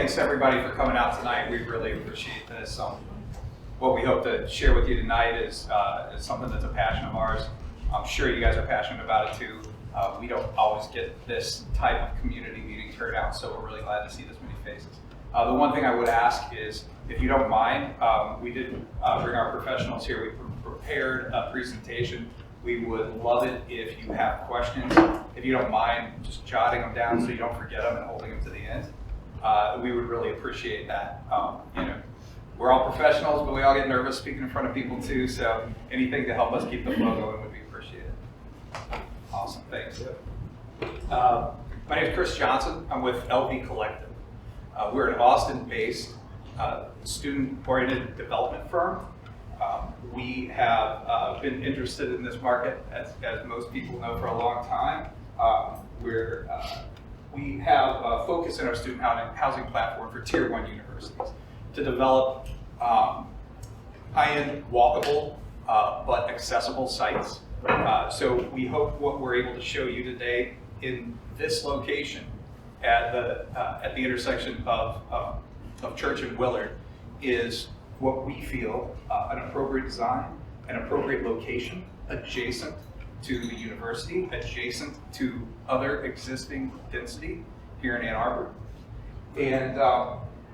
thanks everybody for coming out tonight. We really appreciate this. What we hope to share with you tonight is something that's a passion of ours. I'm sure you guys are passionate about it too. We don't always get this type of community meeting turnout, so we're really glad to see this many faces. The one thing I would ask is, if you don't mind, we did bring our professionals here. We prepared a presentation. We would love it if you have questions. If you don't mind just jotting them down so you don't forget them and holding them to the end. We would really appreciate that. We're all professionals, but we all get nervous speaking in front of people too, so anything to help us keep the flow going would be appreciated. Awesome, thanks. My name is Chris Johnson. I'm with LP Collective. We're an Austin-based student-oriented development firm. We have been interested in this market, as most people know, for a long time. We have a focus in our student housing platform for Tier 1 universities to develop high-end, walkable, but accessible sites. So we hope what we're able to show you today in this location at the intersection of Church and Willard is what we feel an appropriate design, an appropriate location adjacent to the university, adjacent to other existing density here in Ann Arbor. And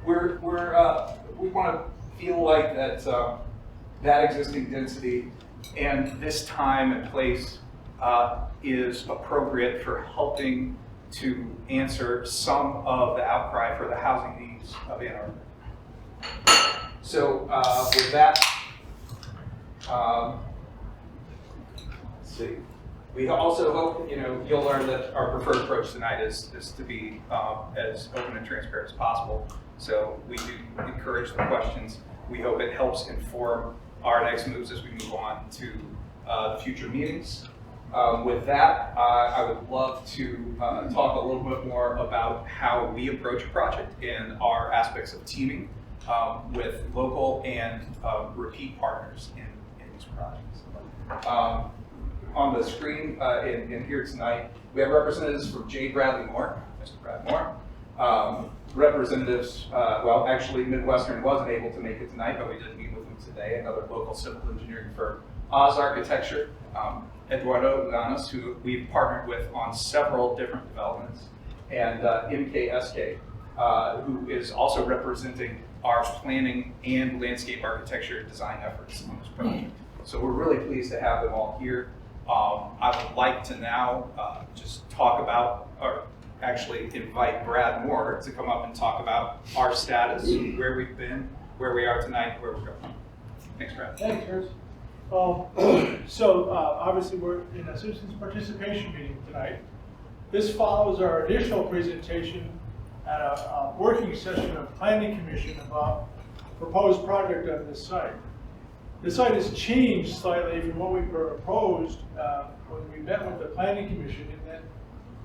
we want to feel like that existing density and this time and place is appropriate for helping to answer some of the outcry for the housing needs of Ann Arbor. So with that, let's see. We also hope you'll learn that our preferred approach tonight is to be as open and transparent as possible. So we do encourage the questions. We hope it helps inform our next moves as we move on to the future meetings. With that, I would love to talk a little bit more about how we approach a project and our aspects of teaming with local and repeat partners in these projects. On the screen in here tonight, we have representatives from J. Bradley Moore, Mr. Brad Moore. Representatives, well, actually Midwestern wasn't able to make it tonight, but we did meet with them today, another local civil engineering firm, Oz Architecture, Eduardo Llanos, who we've partnered with on several different developments, and MKSK, who is also representing our planning and landscape architecture design efforts on this project. So we're really pleased to have them all here. I would like to now just talk about, or actually invite Brad Moore to come up and talk about our status, where we've been, where we are tonight, where we're going. Thanks, Brad. Thanks, Chris. Obviously we're in a citizens participation meeting tonight. This follows our initial presentation at a working session of Planning Commission about the proposed project on this site. The site has changed slightly from what we proposed when we met with the Planning Commission, in that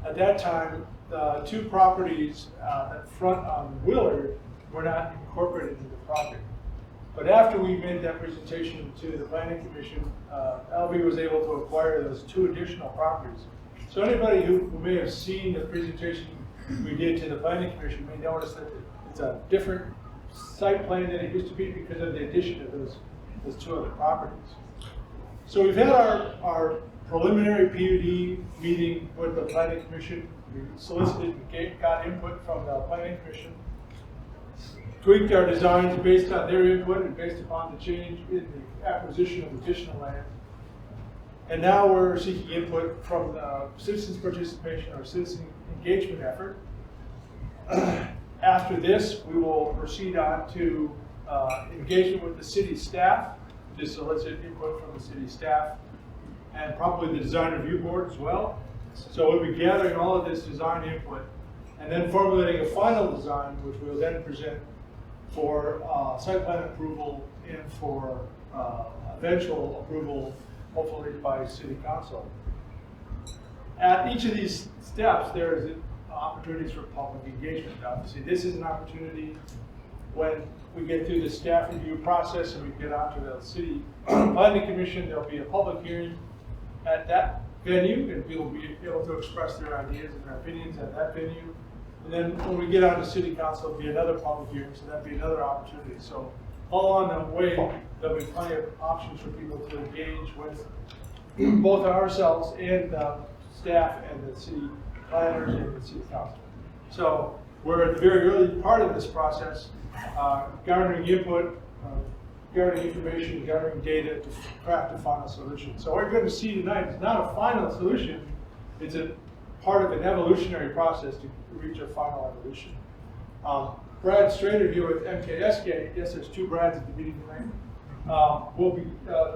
at that time the two properties that front on Willard were not incorporated into the project. But after we made that presentation to the Planning Commission, LV was able to acquire those two additional properties. So anybody who may have seen the presentation we did to the Planning Commission may notice that it's a different site plan than it used to be because of the addition of those two other properties. So we've had our preliminary PUD meeting with the Planning Commission. We solicited and got input from the Planning Commission, tweaked our designs based on their input and based upon the change in the acquisition of additional land. And now we're seeking input from the citizens participation or citizen engagement effort. After this, we will proceed on to engagement with the city staff, to solicit input from the city staff, and probably the design review board as well. So we'll be gathering all of this design input and then formulating a final design, which we'll then present for site plan approval and for eventual approval, hopefully by city council. At each of these steps, there is opportunities for public engagement. Obviously, this is an opportunity when we get through the staff review process and we get onto the city planning commission. There'll be a public hearing at that venue, and people will be able to express their ideas and their opinions at that venue. And then when we get on to city council, it'll be another public hearing, so that'd be another opportunity. So all along the way, there'll be plenty of options for people to engage with both ourselves and staff and the city planners and the city council. So we're at the very early part of this process, garnering input, gathering information, gathering data to craft a final solution. So what you're going to see tonight is not a final solution, it's a part of an evolutionary process to reach a final evolution. Brad Strader here with MKSK, yes, there's two Brads at the meeting tonight, will be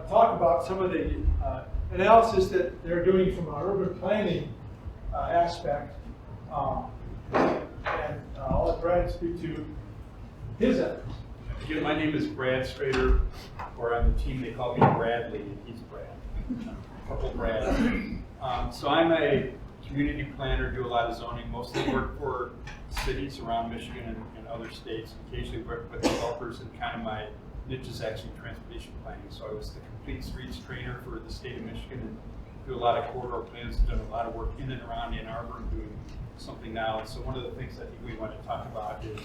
talk about some of the analysis that they're doing from an urban planning aspect. And I'll let Brad speak to his efforts. Again, my name is Brad Strader, or on the team they call me Bradley, and he's Brad. A couple Brads. So I'm a community planner, do a lot of zoning, mostly work for cities around Michigan and other states, occasionally work with developers, and kind of my niche is actually transportation planning. So I was the complete streets trainer for the state of Michigan and do a lot of corridor plans, done a lot of work in and around Ann Arbor and doing something now. And so one of the things I think we want to talk about is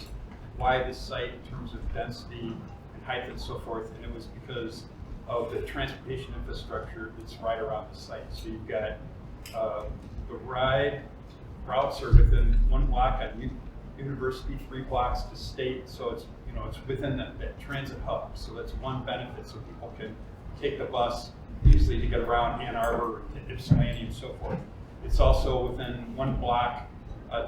why this site in terms of density and height and so forth, and it was because of the transportation infrastructure that's right around the site. So you've got the routes are within 1 block on University, 3 blocks to State, so it's it's within that transit hub. So that's one benefit, so people can take the bus easily to get around Ann Arbor, to Ypsilanti, and so forth. It's also within 1 block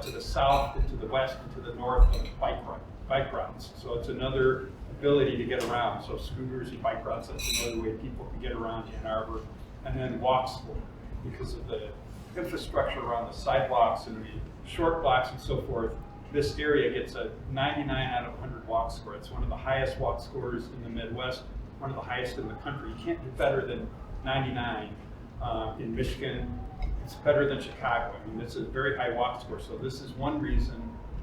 to the south, and to the west, and to the north of bike routes. So it's another ability to get around. So scooters and bike routes, that's another way people can get around Ann Arbor. And then walkable, because of the infrastructure around the sidewalks and the short blocks and so forth. This area gets a 99 out of 100 walk score. It's one of the highest walk scores in the Midwest, one of the highest in the country. You can't do better than 99 in Michigan. It's better than Chicago. I mean, it's a very high walk score. So this is one reason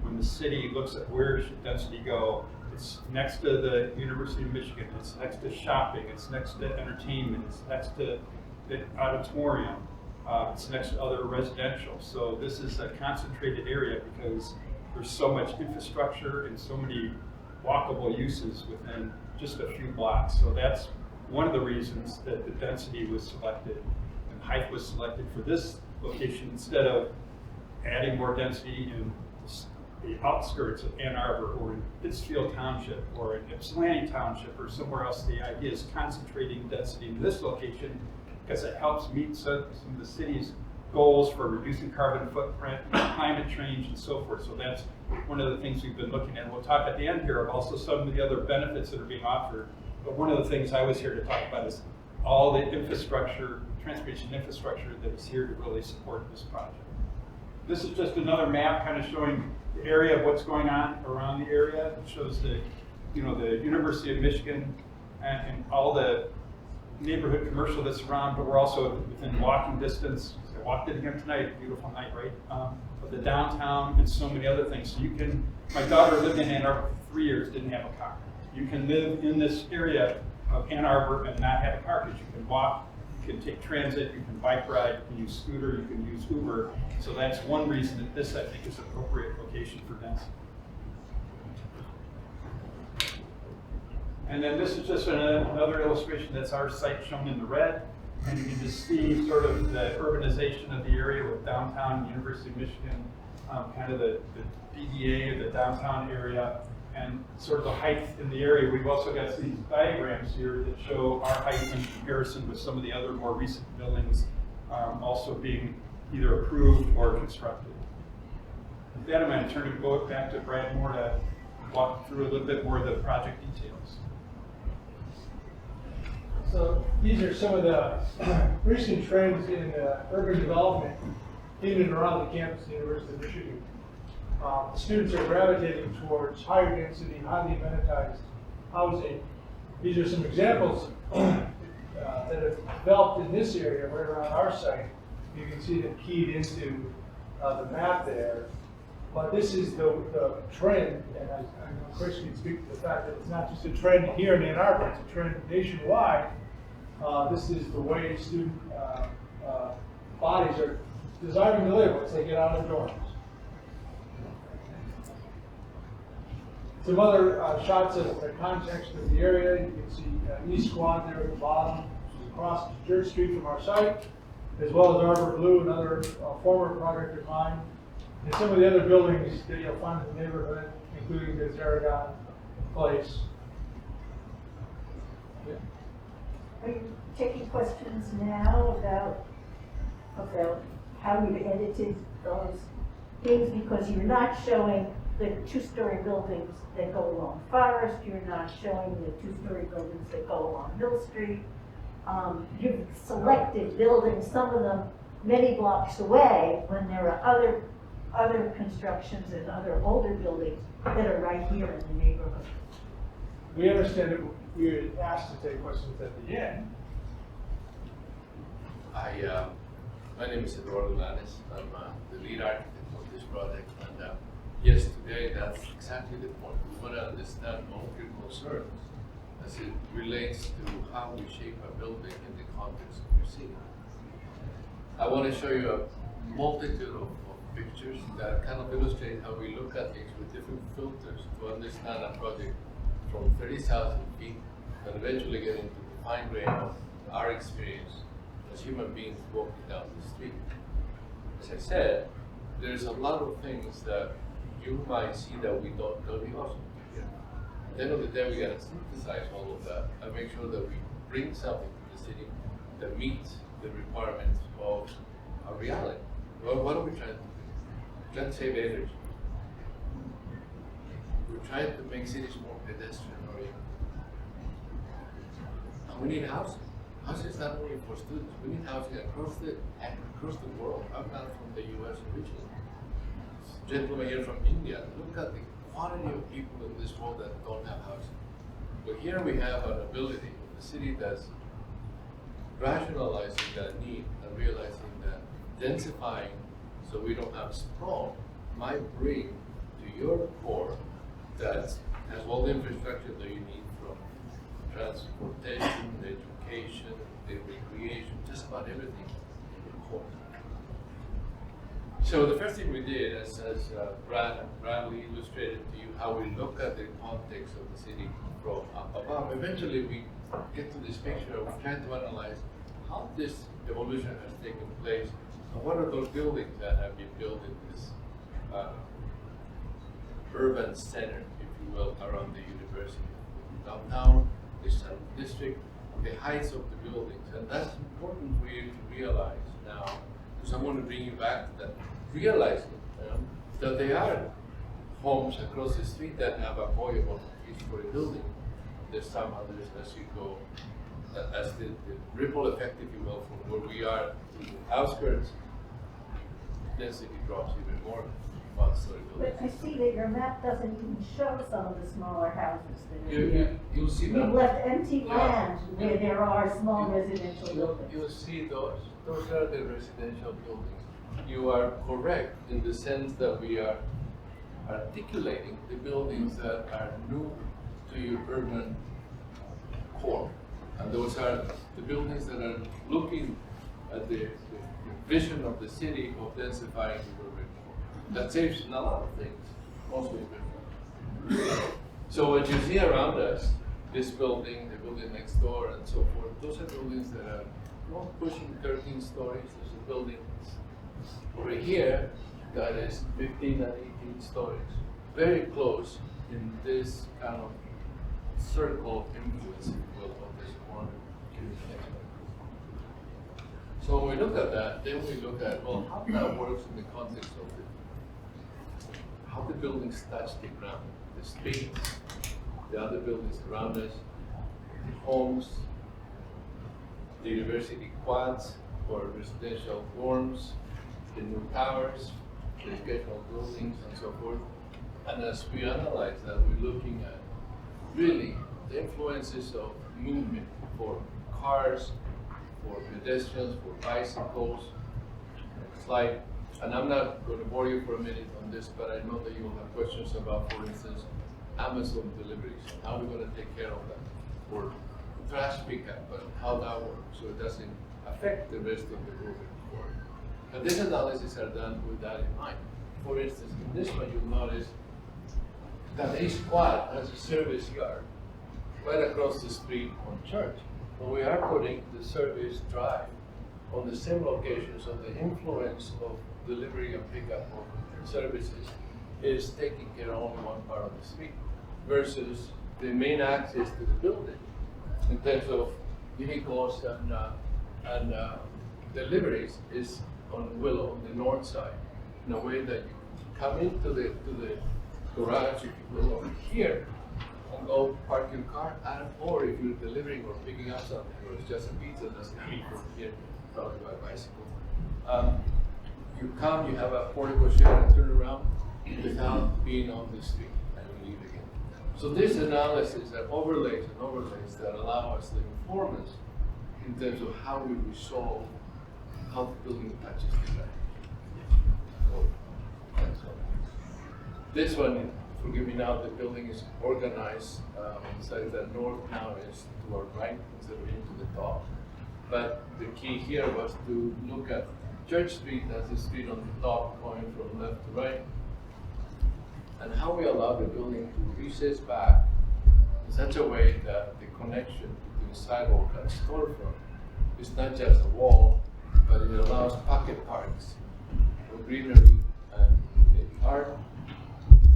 when the city looks at where should density go, it's next to the University of Michigan, it's next to shopping, it's next to entertainment, it's next to the auditorium, it's next to other residential. So this is a concentrated area because there's so much infrastructure and so many walkable uses within just a few blocks. So that's one of the reasons that the density was selected and height was selected for this location instead of adding more density in the outskirts of Ann Arbor or in Pittsfield Township or in Ypsilanti Township or somewhere else. The idea is concentrating density in this location because it helps meet some of the city's goals for reducing carbon footprint, climate change, and so forth. So that's one of the things we've been looking at. We'll talk at the end here of also some of the other benefits that are being offered. But one of the things I was here to talk about is all the infrastructure, transportation infrastructure that is here to really support this project. This is just another map kind of showing the area of what's going on around the area. It shows the, the University of Michigan and all the neighborhood commercial that's around, but we're also within walking distance. I walked it again tonight, beautiful night, right? Of the downtown and so many other things. So you can, my daughter lived in Ann Arbor for 3 years, didn't have a car. You can live in this area of Ann Arbor and not have a car because you can walk, you can take transit, you can bike ride, you can use scooter, you can use Uber. So that's one reason that this, I think, is an appropriate location for density. And then this is just another illustration. That's our site shown in the red. And you can just see sort of the urbanization of the area with downtown University of Michigan, kind of the DDA of the downtown area, and sort of the height in the area. We've also got these diagrams here that show our height in comparison with some of the other more recent buildings also being either approved or constructed. With that, I'm going to turn it back to Brad Moore to walk through a little bit more of the project details. So these are some of the recent trends in urban development in and around the campus of the University of Michigan. The students are gravitating towards higher density, highly amenitized housing. These are some examples that have developed in this area right around our site. You can see them keyed into the map there. But this is the trend, and I know Chris can speak to the fact that it's not just a trend here in Ann Arbor, it's a trend nationwide. This is the way student bodies are desiring to live once they get out of the dorms. Some other shots of the context of the area. You can see East Quad there at the bottom, which is across Church Street from our site, as well as Arbor Blue, another former project of mine, and some of the other buildings that you'll find in the neighborhood, including the Zaragon Place. Yeah. Are you taking questions now about how you've edited those things? Because you're not showing the two-story buildings that go along Forest, you're not showing the two-story buildings that go along Mill Street. You've selected buildings, some of them many blocks away, when there are other constructions and other older buildings that are right here in the neighborhood. We understand that we're asked to take questions at the end. My name is Eduardo Lanes. I'm the lead architect of this project, and yes, today that's exactly the point. We want to understand all your concerns as it relates to how we shape a building in the context of your city. I want to show you a multitude of pictures that kind of illustrate how we look at things with different filters to understand a project from 30,000 feet and eventually get into the fine grain of our experience as human beings walking down the street. As I said, there's a lot of things that you might see that we don't know the awesome here. At the end of the day, we gotta synthesize all of that and make sure that we bring something to the city that meets the requirements of our reality. Well, what are we trying to do? We're trying to save energy. We're trying to make cities more pedestrian oriented. And we need housing. Housing is not only for students, we need housing across the world. I'm not from the US originally. Gentlemen here from India, look at the quantity of people in this world that don't have housing. But here we have an ability, the city that's rationalizing that need and realizing that densifying so we don't have sprawl might bring to your core that has all the infrastructure that you need, from transportation, education, the recreation, just about everything in your core. So the first thing we did, as Bradley illustrated to you, how we look at the context of the city from up above. Eventually we get to this picture of trying to analyze how this evolution has taken place and what are those buildings that have been built in this urban center, if you will, around the university. Downtown, the South District, the heights of the buildings, and that's important for you to realize now, because I want to bring you back to that, realizing that there are homes across the street that have a avoidable three-story building. There's some others as you go, as the ripple effect, if you will, from where we are to the outskirts, density drops even more. One-story But buildings. I see that your map doesn't even show some of the smaller houses that are here. You'll see You've that. left empty Yeah. land where there are small residential buildings. You'll see those. Those are the residential buildings. You are correct in the sense that we are articulating the buildings that are new to your urban core. And those are the buildings that are looking at the vision of the city of densifying the urban core. That saves a lot of things, mostly business. So what you see around us, this building, the building next door, and so forth, those are buildings that are pushing 13 stories. There's a building over here that is 15 and 18 stories. Very close in this kind of circle of influence, if you will, of this corner. So when we look at that, then we look at, well, how that works in the context of how the buildings touch the ground, the streets, the other buildings around us, the homes, the university quads or residential dorms, the new towers, the educational buildings, and so forth. And as we analyze that, we're looking at really the influences of movement for cars, for pedestrians, for bicycles. Next slide. And I'm not going to bore you for a minute on this, but I know that you'll have questions about, for instance, Amazon deliveries, how we're going to take care of that, or trash pickup, and how that works, so it doesn't affect the rest of the urban core. And this analysis are done with that in mind. For instance, in this one, you'll notice that East Quad has a service yard right across the street on Church. But we are putting the service drive on the same location, so the influence of delivery and pickup of services is taking care of only one part of the street versus the main access to the building in terms of vehicles and deliveries is on Willow, on the north side, in a way that you come into the garage, if you will, over here, and go park your car, or if you're delivering or picking up something, or it's just a pizza that's coming from here, probably by bicycle. You come, you have a portico share and turn around without being on the street and you leave again. So this analysis and overlays that allow us to inform us in terms of how we resolve how the building touches the ground. This one, forgive me now, the building is organized, so that north now is to our right instead of into the top. But the key here was to look at Church Street as the street on the top going from left to right, and how we allow the building to recess back in such a way that the connection between sidewalk and storefront is not just a wall, but it allows pocket parks for greenery and art,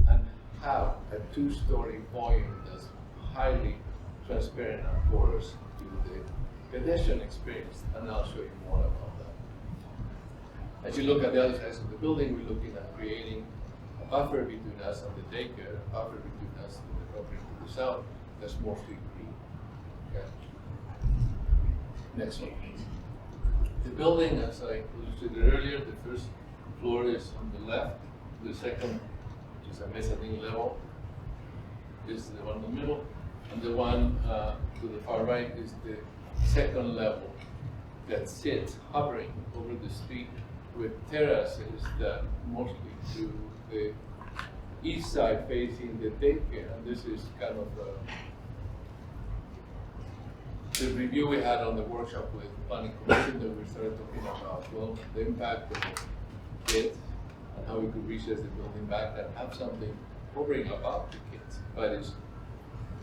and have a two-story volume that's highly transparent and porous to the pedestrian experience, and I'll show you more about that. As you look at the other sides of the building, we're looking at creating a buffer between us and the daycare, a buffer between us and the property to the south that's mostly green. Okay. Next one. The building, as I illustrated earlier, the first floor is on the left, the second, which is a mezzanine level, is the one in the middle, and the one to the far right is the second level that sits hovering over the street with terraces that mostly to the east side facing the daycare. And this is kind of the review we had on the workshop with planning commission that we started talking about, well, the impact of kids and how we could recess the building back and have something hovering about the kids. But it's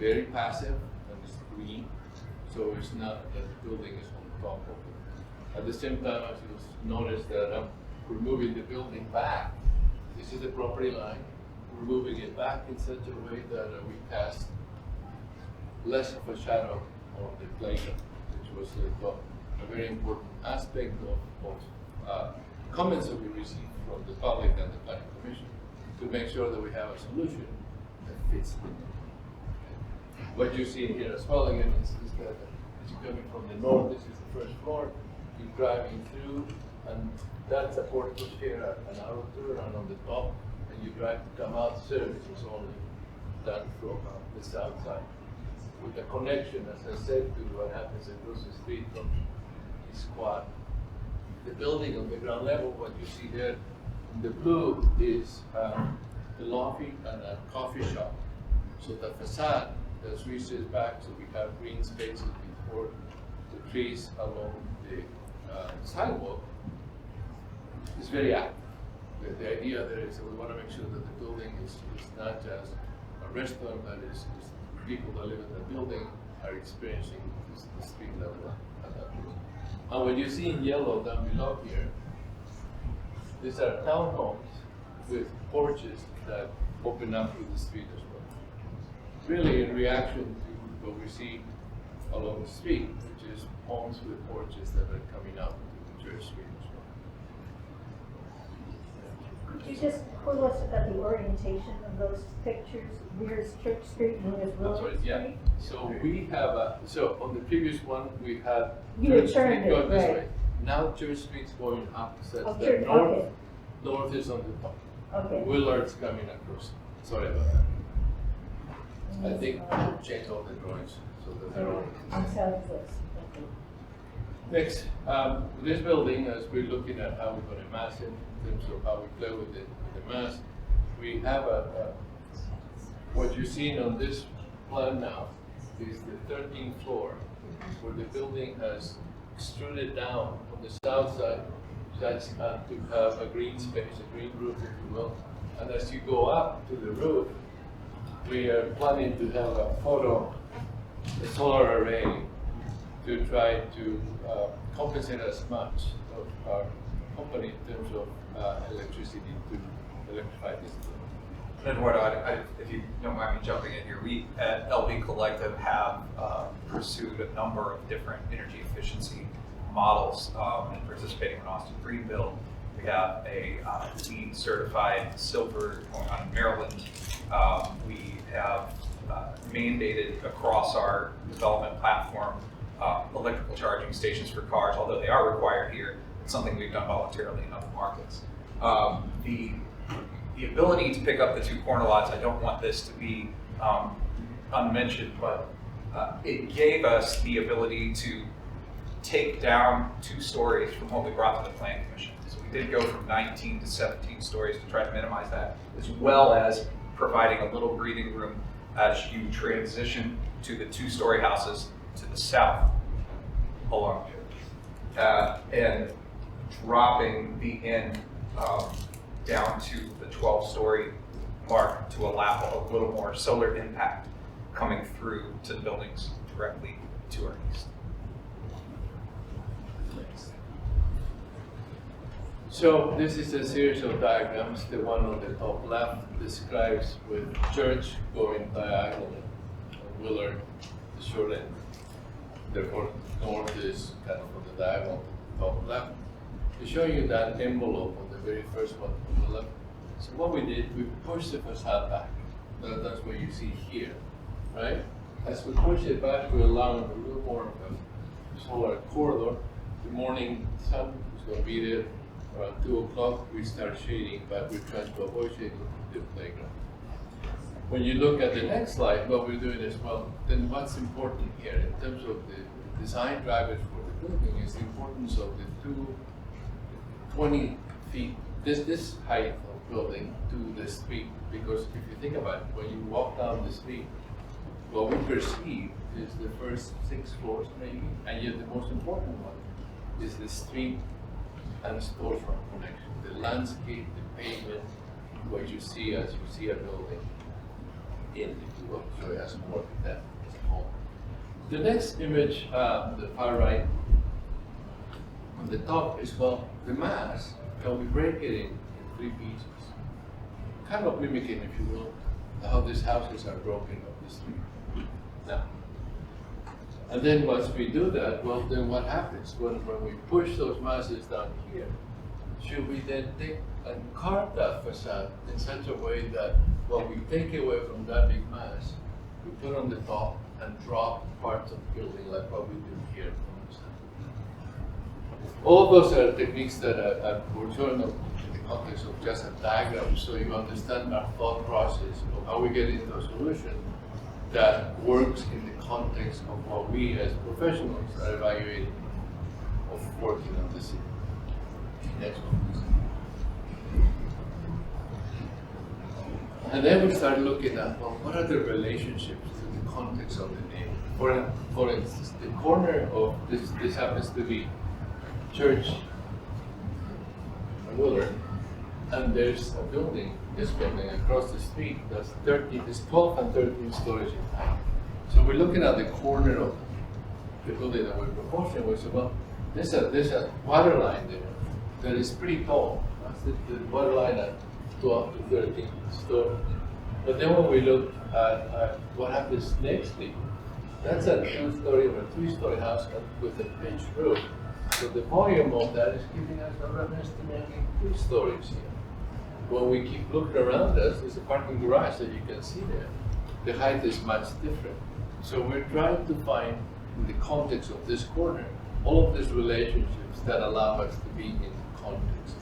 very passive and it's green, so it's not that the building is on top of it. At the same time, as you notice that we're moving the building back. This is the property line. We're moving it back in such a way that we cast less of a shadow on the playground, which was a very important aspect of comments that we received from the public and the planning commission to make sure that we have a solution that fits them. What you see here as well again is that as you're coming from the north, this is the first floor, you're driving through, and that's a portico here, an arrow tour, and on the top, and you drive to come out, service is only done from the south side. With a connection, as I said, to what happens across the street from East Quad. The building on the ground level, what you see there in the blue is the lobby and a coffee shop. So the facade that's recessed back, so we have green spaces before the trees along the sidewalk, is very active. The idea there is that we want to make sure that the building is not just a restaurant, but is people that live in the building are experiencing the street level at that point. And what you see in yellow down below here, these are townhomes with porches that open up to the street as well. Really in reaction to what we see along the street, which is homes with porches that are coming out to the Church Street as well. Could you just pull us about the orientation of those pictures? Where's Church Street and where's Willow Street? Yeah. So we have so on the previous one we had You Church turned Street it, going this right. way. Now Church Street's going up, such Oh, that Church, north, okay. north is on the top. Okay. Willard's coming across. Sorry about that. I think we'll change all the drawings so that they're all. On Southwest. Okay. Next, this building, as we're looking at how we're going to mass it, in terms of how we play with the mass, we have what you're seeing on this plan now is the 13th floor, where the building has extruded down on the south side, that's to have a green space, a green roof, if you will. And as you go up to the roof, we are planning to have a solar array to try to compensate as much of our company in terms of electricity to electrify this building. Eduardo, if you don't mind me jumping in here, we at LB Collective have pursued a number of different energy efficiency models and participating in Austin Green Build. We have a LEED certified silver going on in Maryland. We have mandated across our development platform electrical charging stations for cars, although they are required here. It's something we've done voluntarily in other markets. The ability to pick up the 2 corner lots, I don't want this to be unmentioned, but it gave us the ability to take down 2 stories from what we brought to the Planning Commission. So we did go from 19 to 17 stories to try to minimize that, as well as providing a little breathing room as you transition to the 2-story houses to the south along here. And dropping the end down to the 12-story mark to allow a little more solar impact coming through to the buildings directly to our east. So this is a series of diagrams. The one on the top left describes with church going diagonally, Willard, the short end. Therefore, north is kind of on the diagonal, top left. To show you that envelope on the very first one on the left. So what we did, we pushed the facade back. That's what you see here, right? As we push it back, we allow a little more of a solar corridor. The morning sun is going to be there. Around 2 o'clock, we start shading, but we're trying to avoid shading the playground. When you look at the next slide, what we're doing as well, then what's important here in terms of the design drivers for the building is the importance of the 20 feet, this height of building to the street. Because if you think about it, when you walk down the street, what we perceive is the first 6 floors maybe, and yet the most important one is the street and storefront connection, the landscape, the pavement, what you see as you see a building in, if you will. So it has more of that as a whole. The next image, the far right, on the top is, well, the mass, can we break it in 3 pieces? Kind of mimicking, if you will, how these houses are broken up the street. Now, and then once we do that, well, then what happens? When we push those masses down here, should we then take and carve that facade in such a way that what we take away from that big mass, we put on the top and drop parts of the building like what we do here on the side. All of those are techniques that we're showing in the context of just a diagram, so you understand our thought process of how we get into a solution that works in the context of what we as professionals are evaluating of working on the city. Next one, please. And then we start looking at, well, what are the relationships to the context of the neighborhood? For instance, the corner of this happens to be Church and Willard, and there's a building, this building across the street that's 12 and 13 stories in height. So we're looking at the corner of the building that we're proposing. We say, well, there's a water line there that is pretty tall. That's the water line at 12 to 13 stories. But then when we look at what happens next to it, that's a 2-story or a 3-story house with a pitched roof. So the volume of that is giving us around estimating 3 stories here. When we keep looking around us, there's a parking garage that you can see there. The height is much different. So we're trying to find, in the context of this corner, all of these relationships that allow us to be in the context.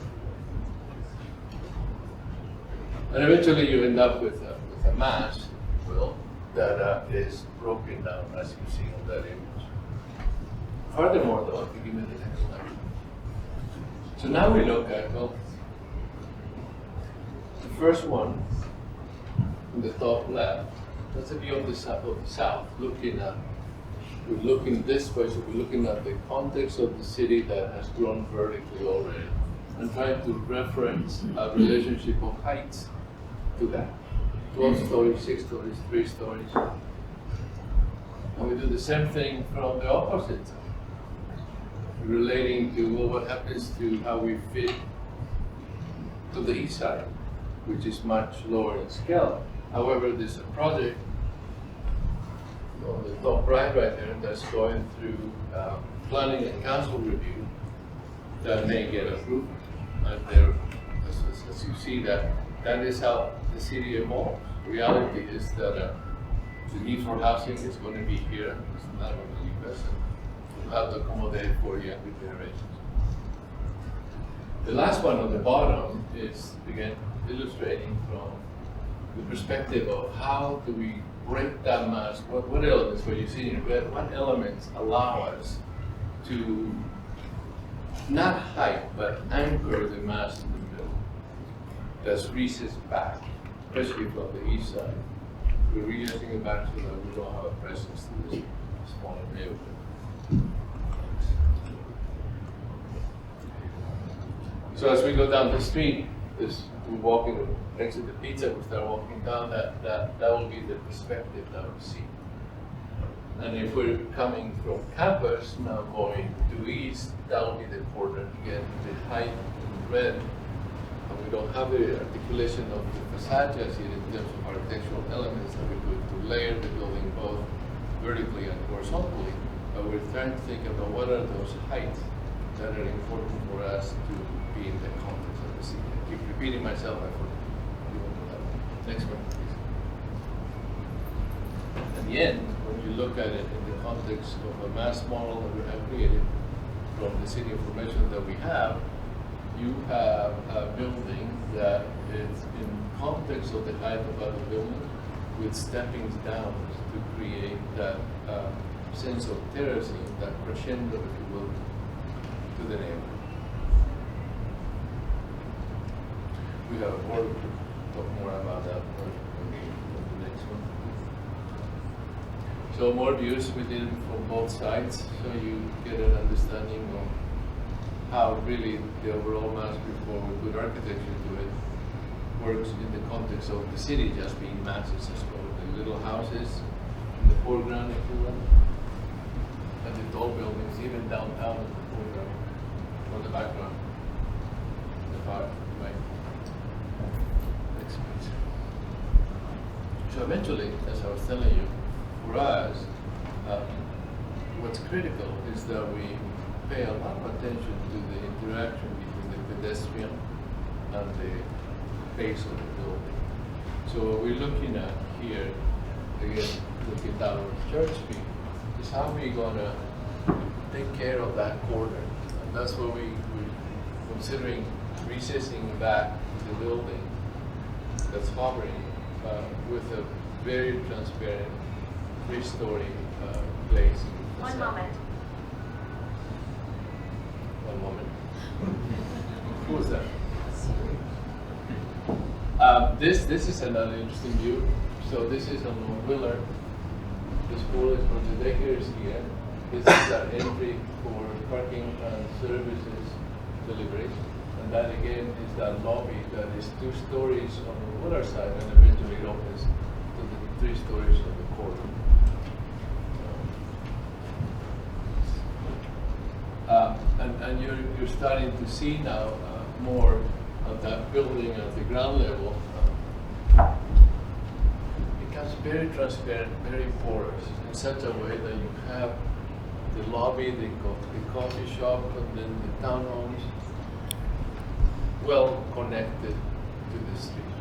And eventually you end up with a mass, if you will, that is broken down as you see on that image. Furthermore, though, if you give me the next slide. So now we look at, well, the first one, in the top left, that's a view of the south, we're looking this way, so we're looking at the context of the city that has grown vertically already, and trying to reference a relationship of heights to that. 12 stories, 6 stories, 3 stories. And we do the same thing from the opposite side, relating to well, what happens to how we fit to the east side, which is much lower in scale. However, there's a project on the top right there that's going through planning and council review that may get approved. And there, as you see, that is how the city evolves. Reality is that the need for housing is going to be here. It's not only U.S. and we'll have to accommodate for younger generations. The last one on the bottom is, again, illustrating from the perspective of how do we break that mass, what elements, what you see in red, what elements allow us to not hide, but anchor the mass in the middle that's recessed back, especially from the east side. We're reusing it back so that we don't have a presence to this smaller neighborhood. So as we go down the street, we're walking next to the pizza, we start walking down, that will be the perspective that we see. And if we're coming from campus, now going to east, that will be the corner, again, the height in red. And we don't have the articulation of the facade just yet in terms of architectural elements that we could to layer the building both vertically and horizontally. But we're trying to think about what are those heights that are important for us to be in the context of the city. I keep repeating myself, I forgot. Next one, please. In the end, when you look at it in the context of a mass model that we have created from the city information that we have, you have a building that is in context of the height of other buildings with stepping down to create that sense of terracing, that crescendo, if you will, to the neighborhood. We have a board to talk more about that on the next one. So more views we did from both sides, so you get an understanding of how really the overall mass before we put architecture to it works in the context of the city just being masses as well. The little houses in the foreground, if you will, and the tall buildings, even downtown in the foreground, or the background, the far right. Next please. So eventually, as I was telling you, for us, what's critical is that we pay a lot of attention to the interaction between the pedestrian and the base of the building. So what we're looking at here, again, looking down on Church Street, is how we're gonna take care of that corner. And that's what we're considering recessing back the building that's hovering with a very transparent 3-story place. One moment. One moment. Who was that? This is another interesting view. So this is on Wheeler. The school is from the daycare is here. This is our entry for parking and services delivery. And that again is that lobby that is 2 stories on the Wheeler side and eventually it opens to the 3 stories on the corner. And you're starting to see now more of that building at the ground level. It becomes very transparent, very porous in such a way that you have the lobby, the coffee shop, and then the townhomes well connected to the street.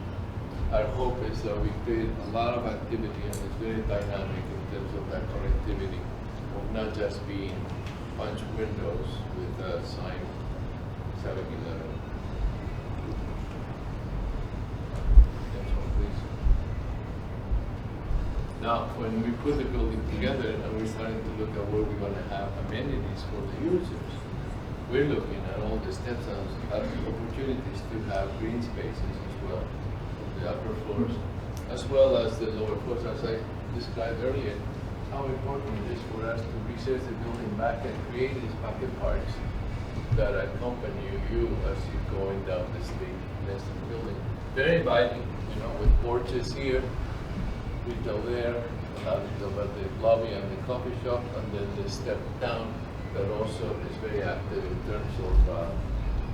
Our hope is that we create a lot of activity and it's very dynamic in terms of that connectivity of not just being punch windows with a sign 7-Eleven. Next one, please. Now, when we put the building together and we're starting to look at where we're going to have amenities for the users, we're looking at all the steps and opportunities to have green spaces as well on the upper floors, as well as the lower floors, as I described earlier. How important it is for us to research the building back and create these pocket parks that accompany you as you're going down the street next to the building. Very inviting, you know, with porches here, retail there, about the lobby and the coffee shop, and then the step down that also is very active in terms of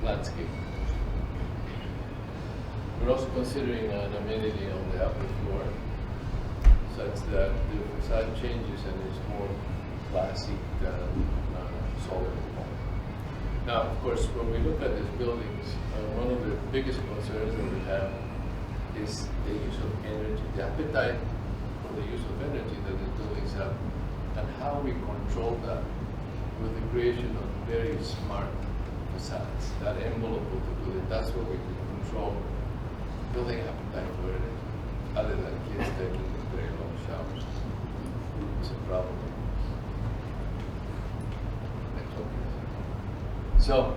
landscape. We're also considering an amenity on the upper floor, such that the facade changes and is more classy than solid. Now, of course, when we look at these buildings, one of the biggest concerns that we have is the use of energy, the appetite for the use of energy that the buildings have, and how we control that with the creation of very smart facades, that envelope of the building. That's what we can control building appetite for energy, other than kids taking very long showers. It's a problem. So,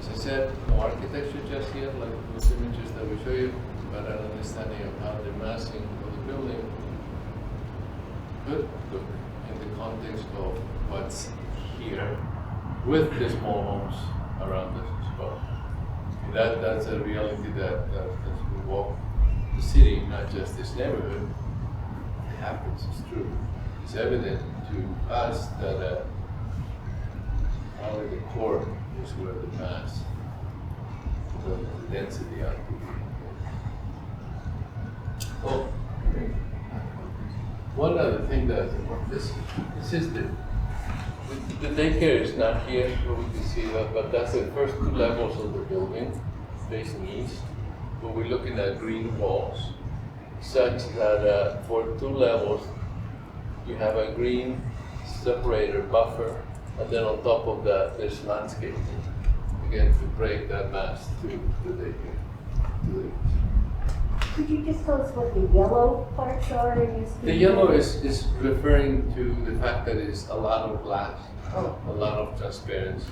as I said, no architecture just yet, like those images that we show you, but an understanding of how the massing of the building could look in the context of what's here with the small homes around us as well. That's a reality that as we walk the city, not just this neighborhood, it happens, it's true. It's evident to us that probably the core is where the mass, the density ought to be. Oh, one other thing that this is the daycare is not here, where we can see that, but that's the first two levels of the building facing east. But we're looking at green walls, such that for two levels you have a green separator buffer, and then on top of that there's landscaping, again to break that mass to the daycare. Could you just tell us what the yellow parts are in this? The yellow is referring to the fact that it's a lot of glass, Oh. a lot of transparency.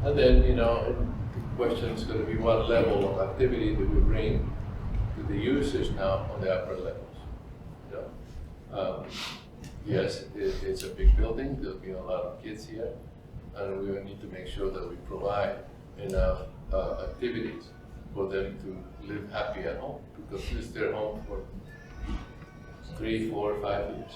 And then, you know, the question is going to be what level of activity do we bring to the users now on the upper levels? You know, yes, it's a big building. There'll be a lot of kids here, and we will need to make sure that we provide enough activities for them to live happy at home, because it's their home for 3, 4, 5 years.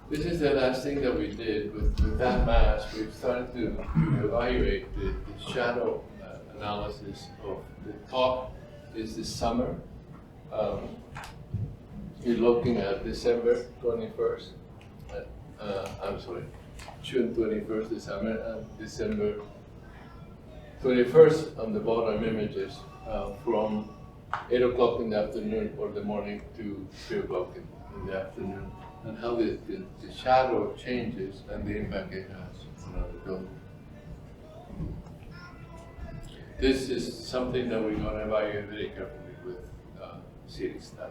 This is the last thing that we did with that mass. We started to evaluate the shadow analysis of the top is the summer. You're looking at December 21st. I'm sorry, June 21st, the summer, and December 21st on the bottom images from 8 o'clock in the afternoon or the morning to 3 o'clock in the afternoon, and how the shadow changes and the impact it has on the building. This is something that we're going to evaluate very carefully with city staff.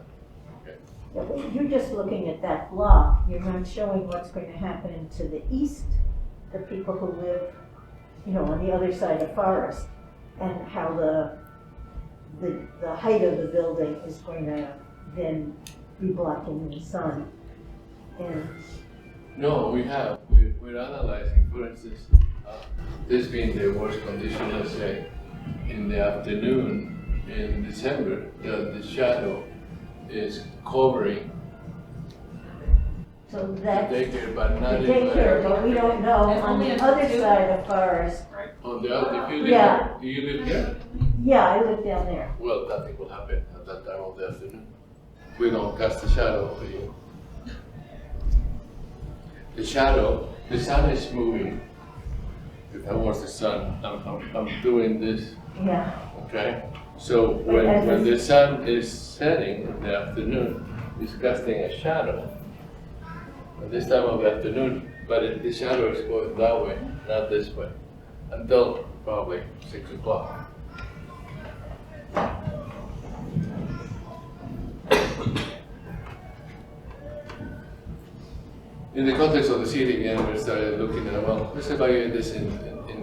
Okay. Yeah, but you're just looking at that block, you're not showing what's going to happen to the east, the people who live, you know, on the other side of Forest, and how the height of the building is going to then be blocking the sun. And No, we're analyzing, for instance, this being the worst condition, let's say, in the afternoon in December, the shadow is covering so the that's the daycare, but not in daycare, but we don't know That's on only the until other 2. side of Forest. on the other. If you live, Yeah. do you live here? Yeah, I live down there. Well, nothing will happen at that time of the afternoon. We don't cast a shadow over you. The shadow, the sun is moving. If I was the sun, I'm doing this. Yeah. Okay, so when the sun is setting in the afternoon, it's casting a shadow at this time of the afternoon, but the shadow is going that way, not this way, until probably 6 o'clock. In the context of the city, again, we started looking at, well, let's evaluate this in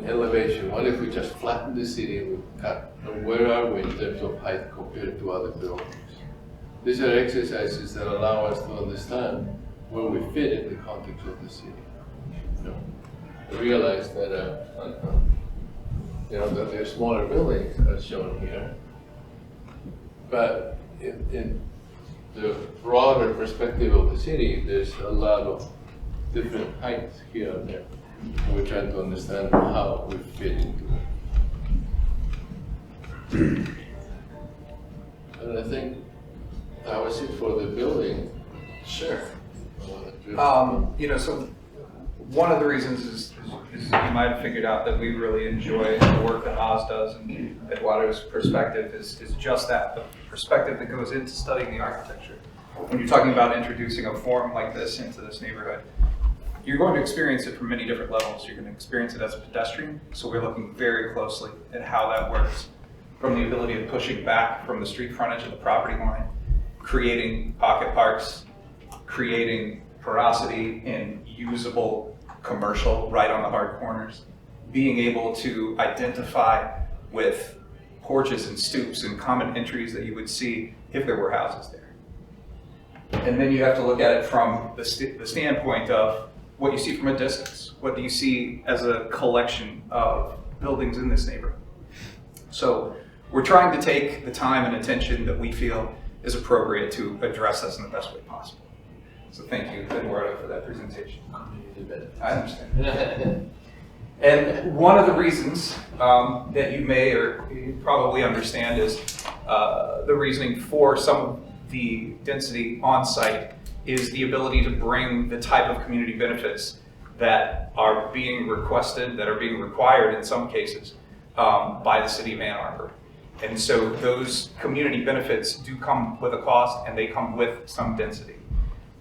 elevation. What if we just flatten the city and we cut? And where are we in terms of height compared to other buildings? These are exercises that allow us to understand where we fit in the context of the city. realize that, that there's smaller buildings as shown here. But in the broader perspective of the city, there's a lot of different heights here and there. We're trying to understand how we fit into it. And I think that was it for the building. Sure. So one of the reasons is you might have figured out that we really enjoy the work that Oz does, and Eduardo's perspective is just that, the perspective that goes into studying the architecture. When you're talking about introducing a form like this into this neighborhood, you're going to experience it from many different levels. You're going to experience it as a pedestrian, so we're looking very closely at how that works, from the ability of pushing back from the street frontage of the property line, creating pocket parks, creating porosity in usable commercial right on the hard corners, being able to identify with porches and stoops and common entries that you would see if there were houses there. And then you have to look at it from the standpoint of what you see from a distance. What do you see as a collection of buildings in this neighborhood? So we're trying to take the time and attention that we feel is appropriate to address this in the best way possible. So thank you, Eduardo, for that presentation. I understand. And one of the reasons that you may or you probably understand is the reasoning for some of the density on site is the ability to bring the type of community benefits that are being requested, that are being required in some cases by the city of Ann Arbor. And so those community benefits do come with a cost, and they come with some density.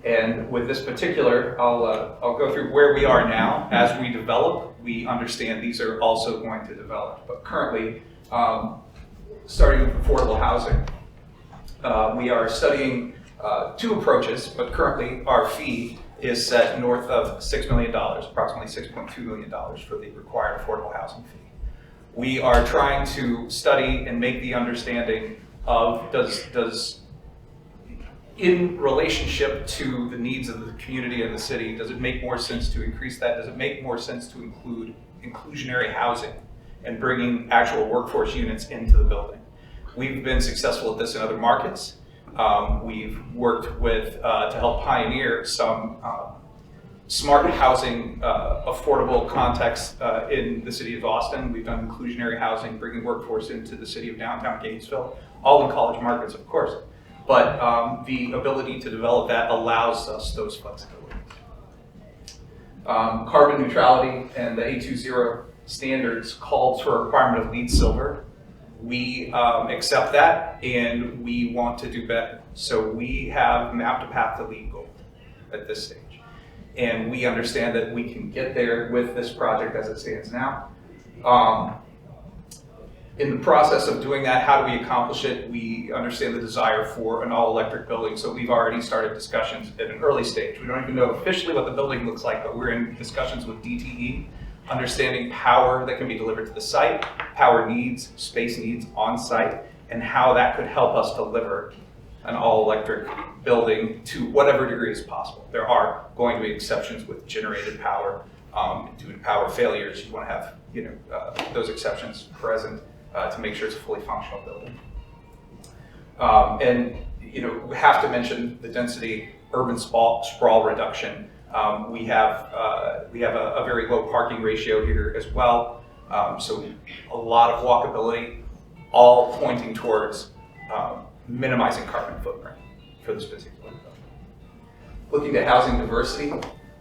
And with this particular, I'll go through where we are now. As we develop, we understand these are also going to develop. But currently, starting with affordable housing, we are studying two approaches, but currently our fee is set north of $6 million, approximately $6.2 million for the required affordable housing fee. We are trying to study and make the understanding of does in relationship to the needs of the community and the city, does it make more sense to increase that? Does it make more sense to include inclusionary housing and bringing actual workforce units into the building? We've been successful at this in other markets. We've worked with to help pioneer some smart housing, affordable context in the city of Austin. We've done inclusionary housing, bringing workforce into the city of downtown Gainesville, all in college markets, of course. But the ability to develop that allows us those flexibilities. Carbon neutrality and the 820 standards calls for a requirement of LEED Silver. We accept that, and we want to do better. So we have mapped a path to LEED Gold at this stage. And we understand that we can get there with this project as it stands now. In the process of doing that, how do we accomplish it? We understand the desire for an all-electric building, so we've already started discussions at an early stage. We don't even know officially what the building looks like, but we're in discussions with DTE, understanding power that can be delivered to the site, power needs, space needs on site, and how that could help us deliver an all-electric building to whatever degree is possible. There are going to be exceptions with generated power. Due to power failures, you want to have those exceptions present to make sure it's a fully functional building. And we have to mention the density, urban sprawl reduction. We have a very low parking ratio here as well. So a lot of walkability, all pointing towards minimizing carbon footprint for this particular building. Looking at housing diversity,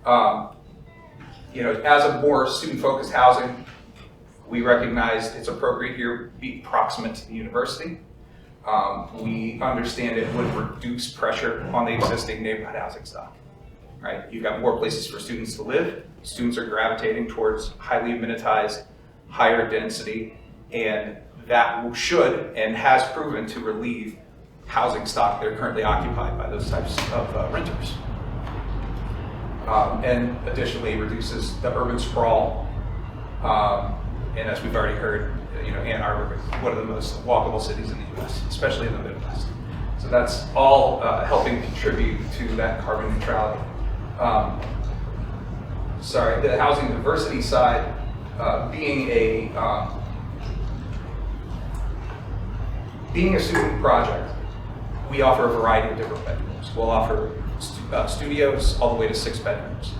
as a more student-focused housing, we recognize it's appropriate here to be proximate to the university. We understand it would reduce pressure on the existing neighborhood housing stock. Right? You've got more places for students to live. Students are gravitating towards highly amenitized, higher density, and that should and has proven to relieve housing stock that are currently occupied by those types of renters. And additionally, reduces the urban sprawl. And as we've already heard, Ann Arbor is one of the most walkable cities in the U.S., especially in the Midwest. So that's all helping contribute to that carbon neutrality. the housing diversity side, being a student project, we offer a variety of different bedrooms. We'll offer studios all the way to 6 bedrooms.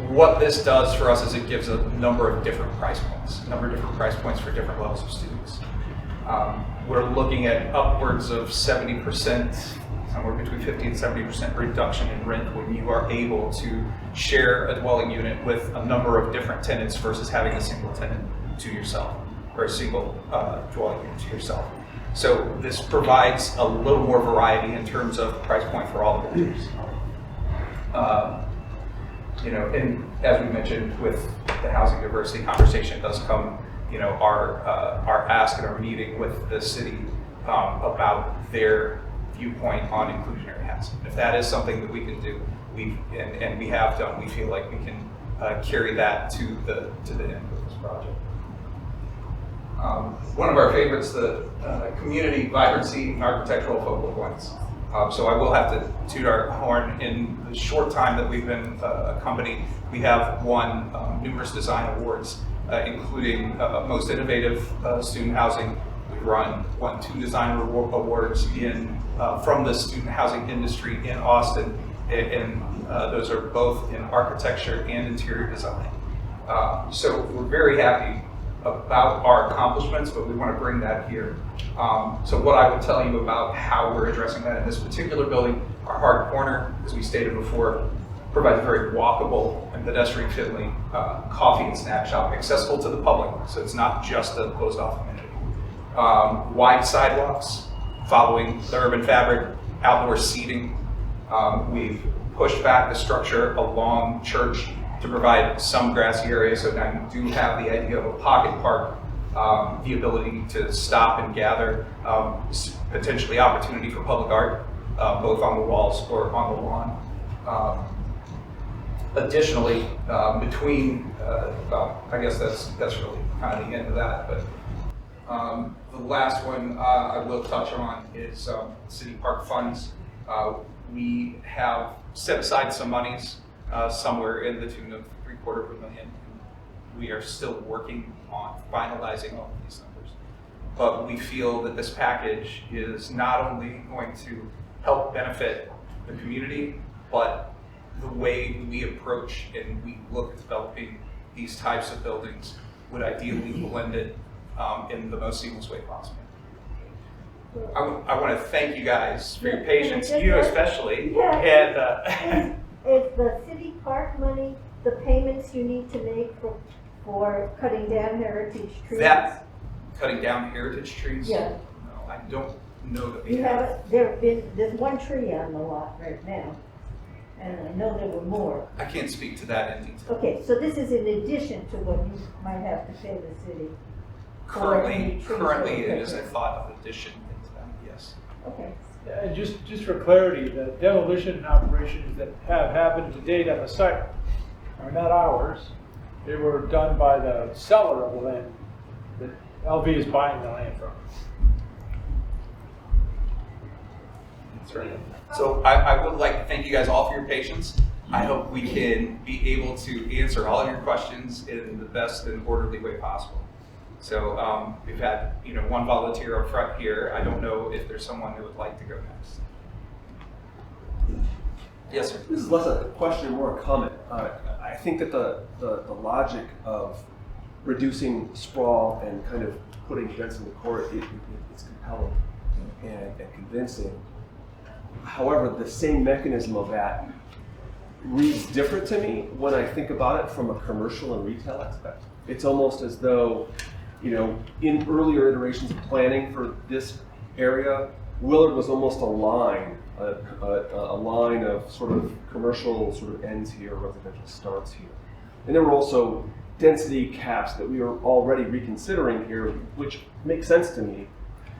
What this does for us is it gives a number of different price points for different levels of students. We're looking at upwards of 70%, somewhere between 50 and 70% reduction in rent when you are able to share a dwelling unit with a number of different tenants versus having a single tenant to yourself, or a single dwelling unit to yourself. So this provides a little more variety in terms of price point for all the vendors. And as we mentioned with the housing diversity conversation does come, our ask and our meeting with the city about their viewpoint on inclusionary housing. If that is something that we can do, we have done, we feel like we can carry that to the end of this project. One of our favorites, the community vibrancy and architectural focal points. So I will have to toot our horn. In the short time that we've been a company, we have won numerous design awards, including most innovative student housing. We've won 2 design awards from the student housing industry in Austin, and those are both in architecture and interior design. So we're very happy about our accomplishments, but we want to bring that here. So what I will tell you about how we're addressing that in this particular building, our hard corner, as we stated before, provides a very walkable and pedestrian-friendly coffee and snack shop accessible to the public, so it's not just a closed-off amenity. Wide sidewalks, following the urban fabric, outdoor seating. We've pushed back the structure along Church to provide some grassy area, so now you do have the idea of a pocket park, the ability to stop and gather, potentially opportunity for public art, both on the walls or on the lawn. Additionally, between, I guess that's really kind of the end of that, but the last one I will touch on is city park funds. We have set aside some monies somewhere in the tune of $750,000. We are still working on finalizing all of these numbers. But we feel that this package is not only going to help benefit the community, but the way we approach and we look at developing these types of buildings would ideally blend it in the most seamless way possible. I want to thank you guys for your patience, you especially. And Is the city park money the payments you need to make for cutting down heritage trees? that cutting down heritage trees? Yeah. No, I don't know that we You have. haven't, there's 1 tree on the lot right now, and I know there were more. I can't speak to that in detail. Okay, so this is in addition to what you might have to pay the city? for any trees Currently that it are is a taken. thought of addition into that, yes. Okay. And just for clarity, the demolition operations that have happened to date on the site are not ours. They were done by the seller of the land that LV is buying the land from. That's right. So I would like to thank you guys all for your patience. I hope we can be able to answer all of your questions in the best and orderly way possible. So we've had, one volunteer up front here. I don't know if there's someone who would like to go next. Yes, sir. This is less a question, more a comment. I think that the logic of reducing sprawl and kind of putting dents in the core, it's compelling and convincing. However, the same mechanism of that reads different to me when I think about it from a commercial and retail aspect. It's almost as though, in earlier iterations of planning for this area, Willard was almost a line of sort of commercial sort of ends here, residential starts here. And there were also density caps that we are already reconsidering here, which makes sense to me,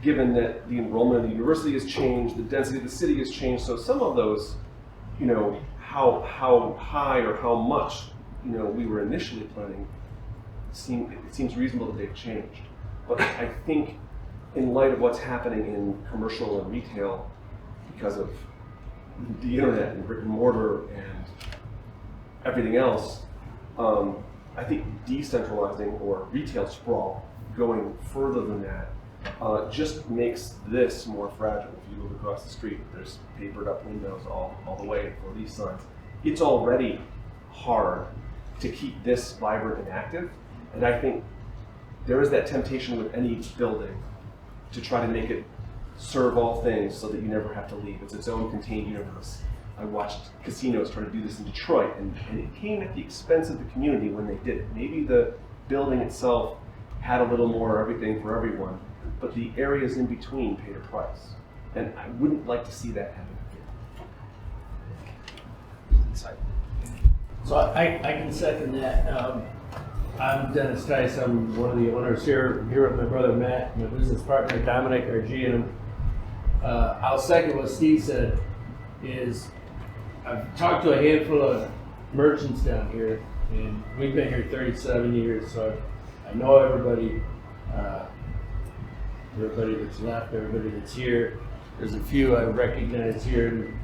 given that the enrollment of the university has changed, the density of the city has changed. So some of those, how high or how much, we were initially planning, it seems reasonable that they've changed. But I think in light of what's happening in commercial and retail, because of the internet and brick and mortar and everything else, I think decentralizing or retail sprawl, going further than that, just makes this more fragile. If you look across the street, there's papered up windows all the way for these signs. It's already hard to keep this vibrant and active, and I think there is that temptation with any building to try to make it serve all things so that you never have to leave. It's its own contained universe. I watched casinos try to do this in Detroit, and it came at the expense of the community when they did it. Maybe the building itself had a little more everything for everyone, but the areas in between paid a price. And I wouldn't like to see that happen here. So I can second that. I'm Dennis Tice. I'm one of the owners here with my brother Matt, my business partner Dominic, our GM. I'll second what Steve said. Is I've talked to a handful of merchants down here, and we've been here 37 years, so I know everybody. Everybody that's left, everybody that's here. There's a few I recognize here, and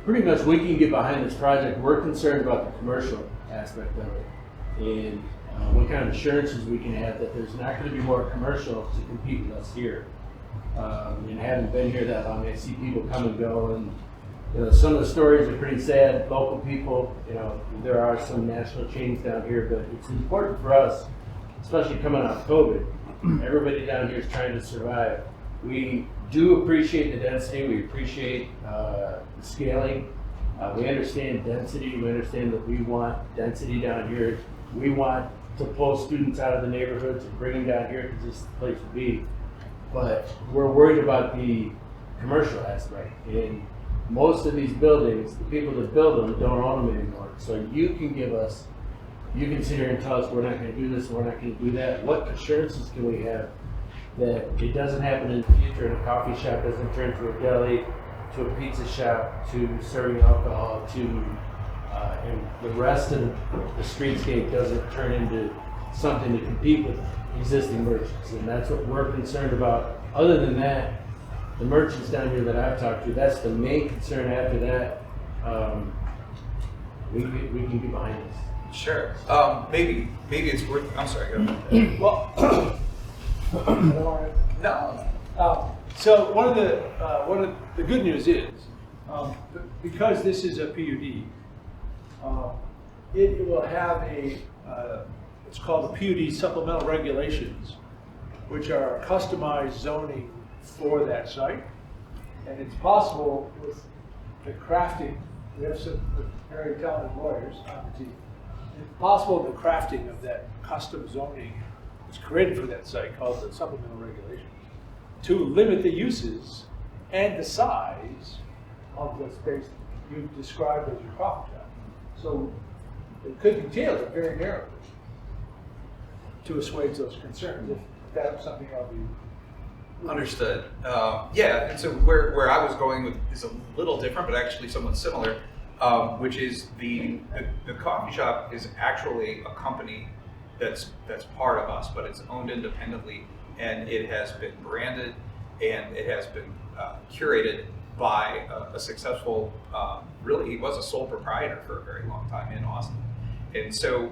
pretty much we can get behind this project. We're concerned about the commercial aspect of it, and what kind of assurances we can have that there's not going to be more commercial to compete with us here. And having been here that long, I see people come and go, and some of the stories are pretty sad. Local people, there are some national chains down here, but it's important for us, especially coming out of COVID. Everybody down here is trying to survive. We do appreciate the density. We appreciate the scaling. We understand density. We understand that we want density down here. We want to pull students out of the neighborhoods and bring them down here because this is the place to be. But we're worried about the commercial aspect. And most of these buildings, the people that build them don't own them anymore. So you can sit here and tell us we're not going to do this, we're not going to do that. What assurances can we have that it doesn't happen in the future and a coffee shop doesn't turn to a deli, to a pizza shop, to serving alcohol, to and the rest of the streetscape doesn't turn into something to compete with existing merchants? And that's what we're concerned about. Other than that, the merchants down here that I've talked to, that's the main concern. After that, we can get behind this. Sure. Maybe it's worth. I'm sorry. Go ahead. Well, No. so one of the good news is because this is a PUD, it will have it's called the PUD supplemental regulations, which are customized zoning for that site, and it's possible with the crafting. We have some very talented lawyers on the team. It's possible the crafting of that custom zoning was created for that site, called the supplemental regulations, to limit the uses and the size of the space you've described as your coffee shop. So it could be tailored very narrowly to assuage those concerns, if that's something I'll be. Understood. Yeah, and so where I was going with is a little different, but actually somewhat similar, which is the coffee shop is actually a company that's part of us, but it's owned independently, and it has been branded and it has been curated by a successful, really he was a sole proprietor for a very long time in Austin. And so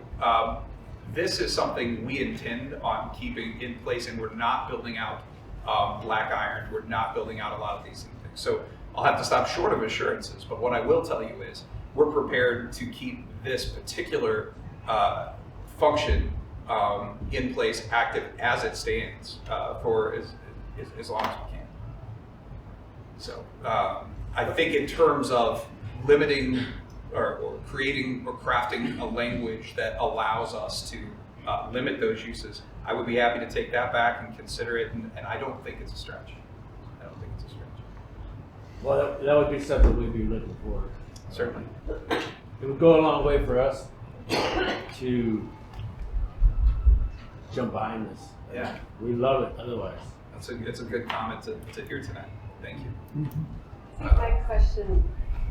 this is something we intend on keeping in place, and we're not building out black iron. We're not building out a lot of these things. So I'll have to stop short of assurances, but what I will tell you is we're prepared to keep this particular function in place, active as it stands, for as long as we can. So I think in terms of limiting or creating or crafting a language that allows us to limit those uses, I would be happy to take that back and consider it, and I don't think it's a stretch. I don't think it's a stretch. Well, that would be something we'd be looking for. Certainly. It would go a long way for us to jump behind this. Yeah. We love it otherwise. It's a good comment to hear tonight. Thank you. My question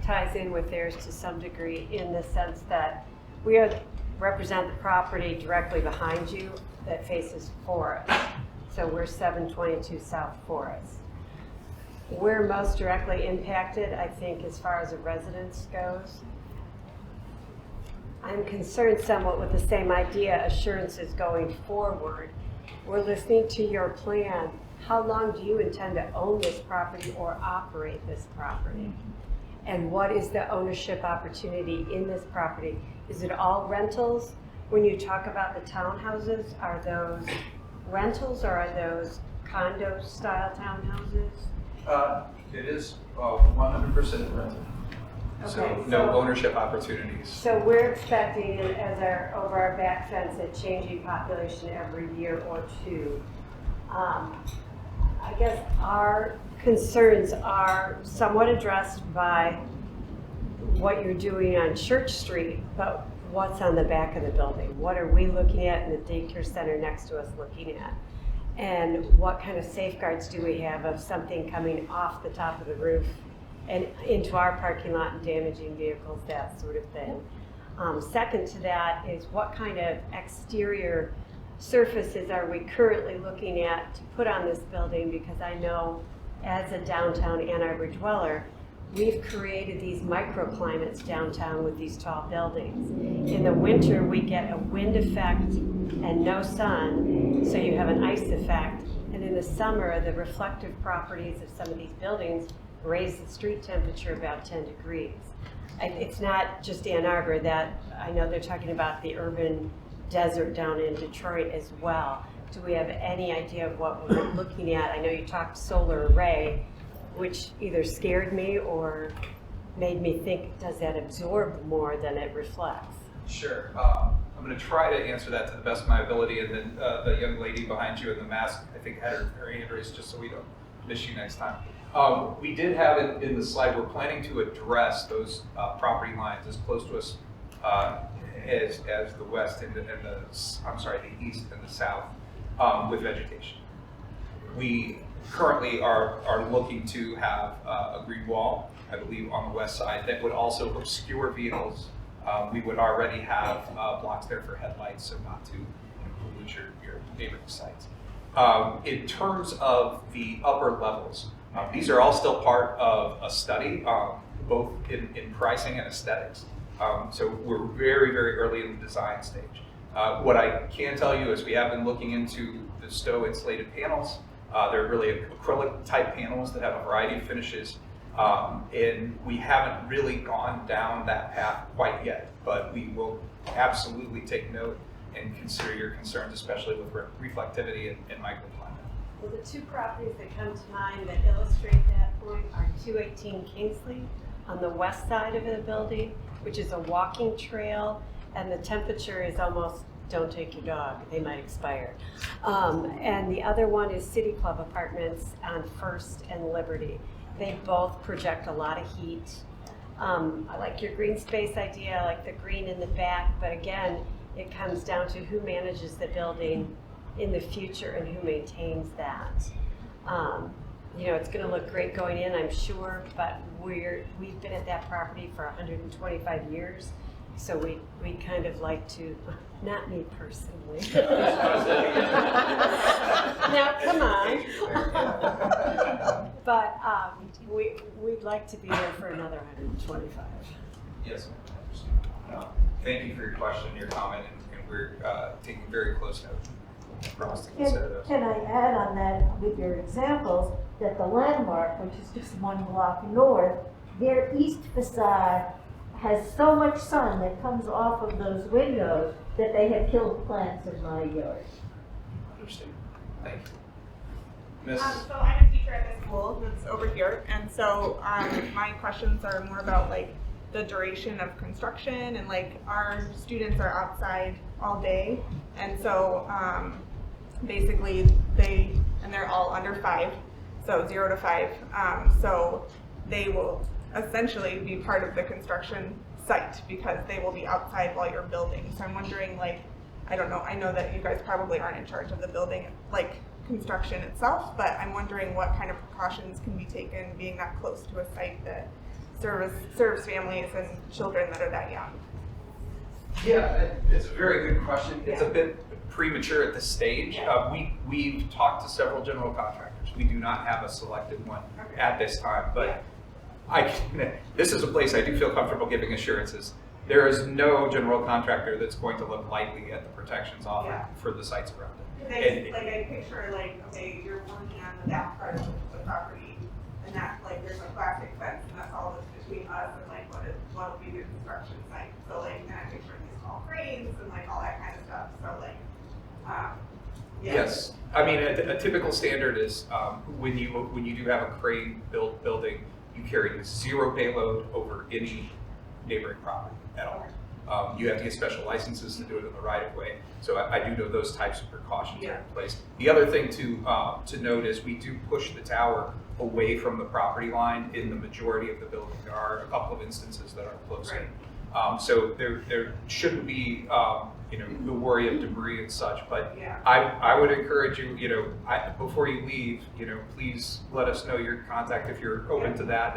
ties in with theirs to some degree, in the sense that we represent the property directly behind you that faces Forest. So we're 722 South Forest. We're most directly impacted, I think, as far as a residence goes. I'm concerned somewhat with the same idea, assurances going forward. We're listening to your plan. How long do you intend to own this property or operate this property? And what is the ownership opportunity in this property? Is it all rentals? When you talk about the townhouses, are those rentals or are those condo style townhouses? It is 100% rented. So Okay, no so- ownership opportunities. So we're expecting, as over our back fence, a changing population every year or two. I guess our concerns are somewhat addressed by what you're doing on Church Street, but what's on the back of the building? What are we looking at and the daycare center next to us looking at? And what kind of safeguards do we have of something coming off the top of the roof and into our parking lot and damaging vehicles, that sort of thing? Second to that is what kind of exterior surfaces are we currently looking at to put on this building? Because I know as a downtown Ann Arbor dweller, we've created these microclimates downtown with these tall buildings. In the winter, we get a wind effect and no sun, so you have an ice effect. And in the summer, the reflective properties of some of these buildings raise the street temperature about 10 degrees. It's not just Ann Arbor. That I know they're talking about the urban desert down in Detroit as well. Do we have any idea of what we're looking at? I know you talked solar array, which either scared me or made me think, does that absorb more than it reflects? Sure. I'm going to try to answer that to the best of my ability, and then the young lady behind you in the mask, I think, had her hand raised just so we don't miss you next time. We did have it in the slide. We're planning to address those property lines as close to us as the west and the east and the south with vegetation. We currently are looking to have a green wall, I believe, on the west side that would also obscure vehicles. We would already have blocks there for headlights, so not to pollute your neighboring sites. In terms of the upper levels, these are all still part of a study, both in pricing and aesthetics. So we're very, very early in the design stage. What I can tell you is we have been looking into the Stowe insulated panels. They're really acrylic type panels that have a variety of finishes. And we haven't really gone down that path quite yet, but we will absolutely take note and consider your concerns, especially with reflectivity and microclimate. Well, the two properties that come to mind that illustrate that point are 218 Kingsley on the west side of the building, which is a walking trail, and the temperature is almost, don't take your dog, they might expire. And the other one is City Club Apartments on First and Liberty. They both project a lot of heat. I like your green space idea, I like the green in the back, but again, it comes down to who manages the building in the future and who maintains that. You know, it's going to look great going in, I'm sure, but we've been at that property for 125 years, so we kind of like to, not me personally. Now, come on. But we'd like to be there for another 125. Yes, ma'am. Thank you for your question, your comment, and we're taking very close note. I promise to consider those. Can I add on that with your examples that the landmark, which is just one block north, their east facade has so much sun that comes off of those windows that they have killed plants in my yard. Understand. Thank you. Miss? So I'm a teacher at this school that's over here, and so my questions are more about like the duration of construction, and like our students are outside all day, and so basically they're all under 5, so 0 to 5, so they will essentially be part of the construction site because they will be outside while you're building. So I'm wondering, like, I don't know, I know that you guys probably aren't in charge of the building, like construction itself, but I'm wondering what kind of precautions can be taken being that close to a site that serves families and children that are that young. Yeah, it's a very good question. It's a bit premature at this stage. We've talked to several general contractors. We do not have a selected one at this time, but this is a place I do feel comfortable giving assurances. There is no general contractor that's going to look lightly at the protections offered Yeah. for the sites around it. I picture like, okay, you're working on the back part of the property, and that, like, there's a plastic fence, and that's all that's between us and like what will be the construction site. So like, then I picture these tall cranes and like all that kind of stuff, so like, yeah. Yes, I mean, a typical standard is when you do have a crane built building, you carry 0 payload over any neighboring property at all. You have to get special licenses to do it in the right of way. So I do know those types of precautions are in place. The other thing to note is we do push the tower away from the property line in the majority of the building. There are a couple of instances that are closer. So there shouldn't be the worry of debris and such, but Yeah. I would encourage you, before you leave, please let us know your contact if you're open to that,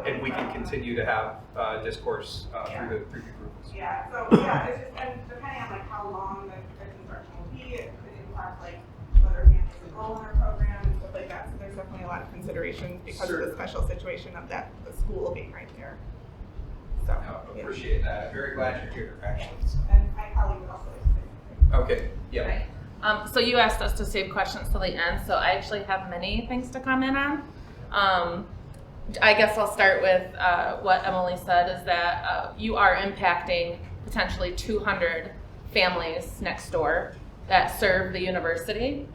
and we can continue to have discourse through the groups. Yeah, so, yeah, it's just, and depending on like how long the construction will be, it could impact like whether families enroll in our program and stuff like that. So there's definitely a lot of considerations because of the special situation of that, the school being right there. So, I appreciate that. I'm very glad you're here, actually. And my colleague would also like to say something. Okay, yeah. Right. So you asked us to save questions till the end, so I actually have many things to comment on. I guess I'll start with what Emily said, is that you are impacting potentially 200 families next door that serve the university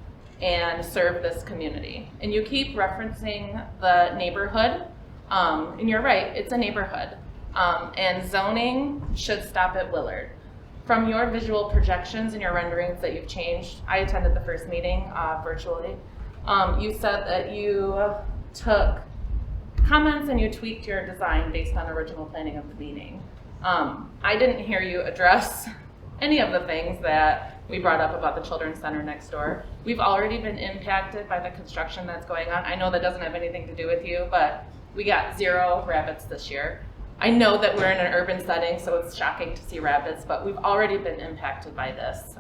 and serve this community. And you keep referencing the neighborhood, and you're right, it's a neighborhood. And zoning should stop at Willard. From your visual projections and your renderings that you've changed, I attended the first meeting virtually. You said that you took comments and you tweaked your design based on original planning of the meeting. I didn't hear you address any of the things that we brought up about the children's center next door. We've already been impacted by the construction that's going on. I know that doesn't have anything to do with you, but we got 0 rabbits this year. I know that we're in an urban setting, so it's shocking to see rabbits, but we've already been impacted by this.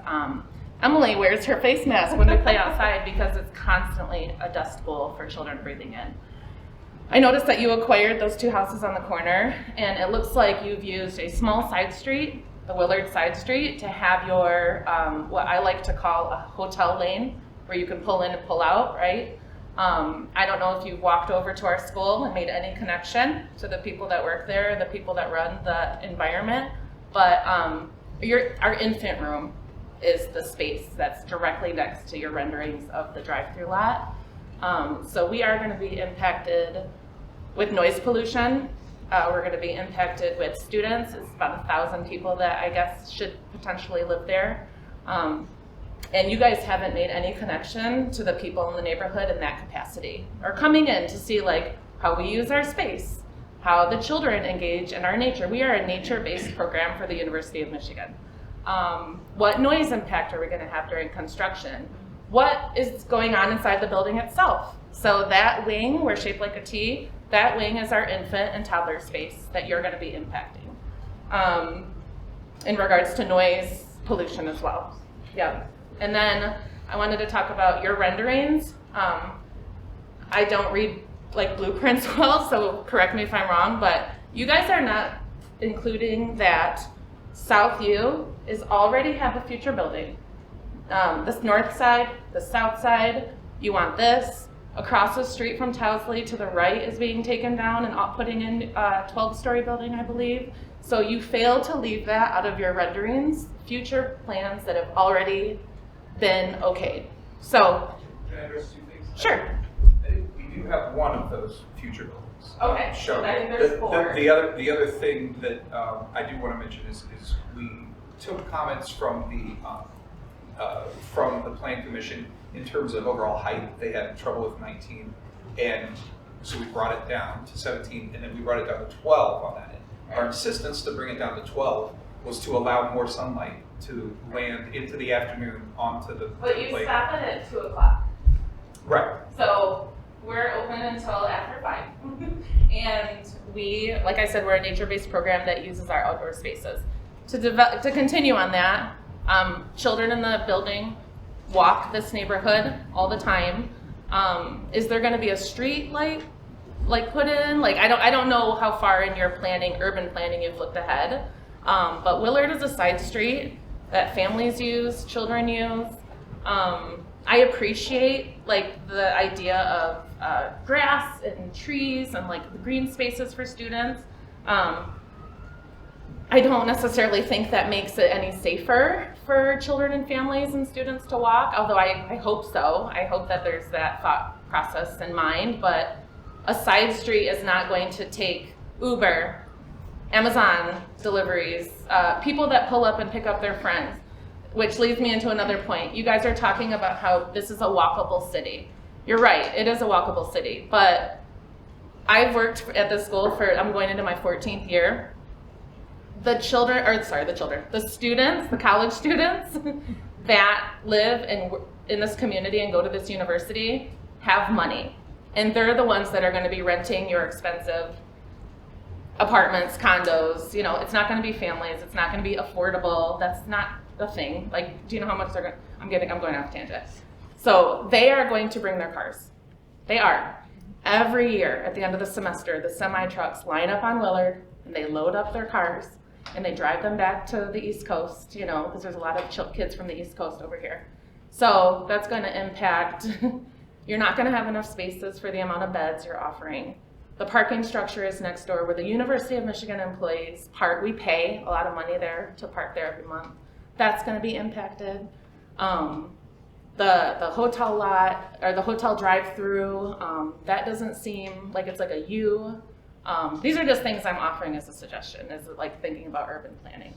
Emily wears her face mask when we play outside because it's constantly a dust bowl for children breathing in. I noticed that you acquired those 2 houses on the corner, and it looks like you've used a small side street, the Willard side street, to have your, what I like to call a hotel lane, where you can pull in and pull out, right? I don't know if you've walked over to our school and made any connection to the people that work there, the people that run the environment, but our infant room is the space that's directly next to your renderings of the drive-through lot. So we are going to be impacted with noise pollution. We're going to be impacted with students. It's about 1,000 people that I guess should potentially live there. And you guys haven't made any connection to the people in the neighborhood in that capacity, or coming in to see like how we use our space, how the children engage in our nature. We are a nature-based program for the University of Michigan. What noise impact are we going to have during construction? What is going on inside the building itself? So that wing, we're shaped like a T, that wing is our infant and toddler space that you're going to be impacting in regards to noise pollution as well. Yeah. And then I wanted to talk about your renderings. I don't read like blueprints well, so correct me if I'm wrong, but you guys are not including that Southview is already have a future building. This north side, the south side, you want this. Across the street from Towsley to the right is being taken down and putting in a 12-story building, I believe. So you failed to leave that out of your renderings, future plans that have already been okayed. So, Can I address 2 things? Sure. We do have one of those future buildings. Okay, shown. I think there's 4. The other thing that I do want to mention is we took comments from the Plan Commission in terms of overall height. They had trouble with 19, and so we brought it down to 17, and then we brought it down to 12 on that end. Our insistence to bring it down to 12 was to allow more sunlight to land into the afternoon onto the But you lake. stop it at 2 o'clock. Right. So we're open until after 5. And we, like I said, we're a nature-based program that uses our outdoor spaces. To continue on that, children in the building walk this neighborhood all the time. Is there going to be a street light put in? Like I don't know how far in your planning, urban planning, you've looked ahead. But Willard is a side street that families use, children use. I appreciate like the idea of grass and trees and like the green spaces for students. I don't necessarily think that makes it any safer for children and families and students to walk, although I hope so. I hope that there's that thought process in mind, but a side street is not going to take Uber, Amazon deliveries, people that pull up and pick up their friends, which leads me into another point. You guys are talking about how this is a walkable city. You're right, it is a walkable city, but I've worked at this school I'm going into my 14th year. The students, the college students that live in this community and go to this university have money. And they're the ones that are going to be renting your expensive apartments, condos. You know, it's not going to be families. It's not going to be affordable. That's not the thing. Like, do you know how much they're going to, I'm going off tangent. So they are going to bring their cars. They are. Every year at the end of the semester, the semi trucks line up on Willard and they load up their cars and they drive them back to the East Coast, you know, because there's a lot of kids from the East Coast over here. So that's going to impact, you're not going to have enough spaces for the amount of beds you're offering. The parking structure is next door where the University of Michigan employees park. We pay a lot of money there to park there every month. That's going to be impacted. The hotel lot or the hotel drive-through, that doesn't seem like it's like a U. These are just things I'm offering as a suggestion, as like thinking about urban planning.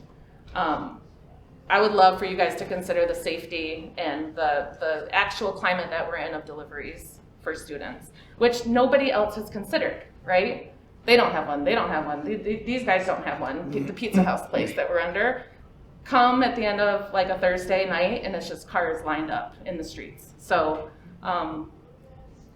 I would love for you guys to consider the safety and the actual climate that we're in of deliveries for students, which nobody else has considered, right? They don't have one. They don't have one. These guys don't have one. The Pizza House place that we're under, come at the end of like a Thursday night and it's just cars lined up in the streets. So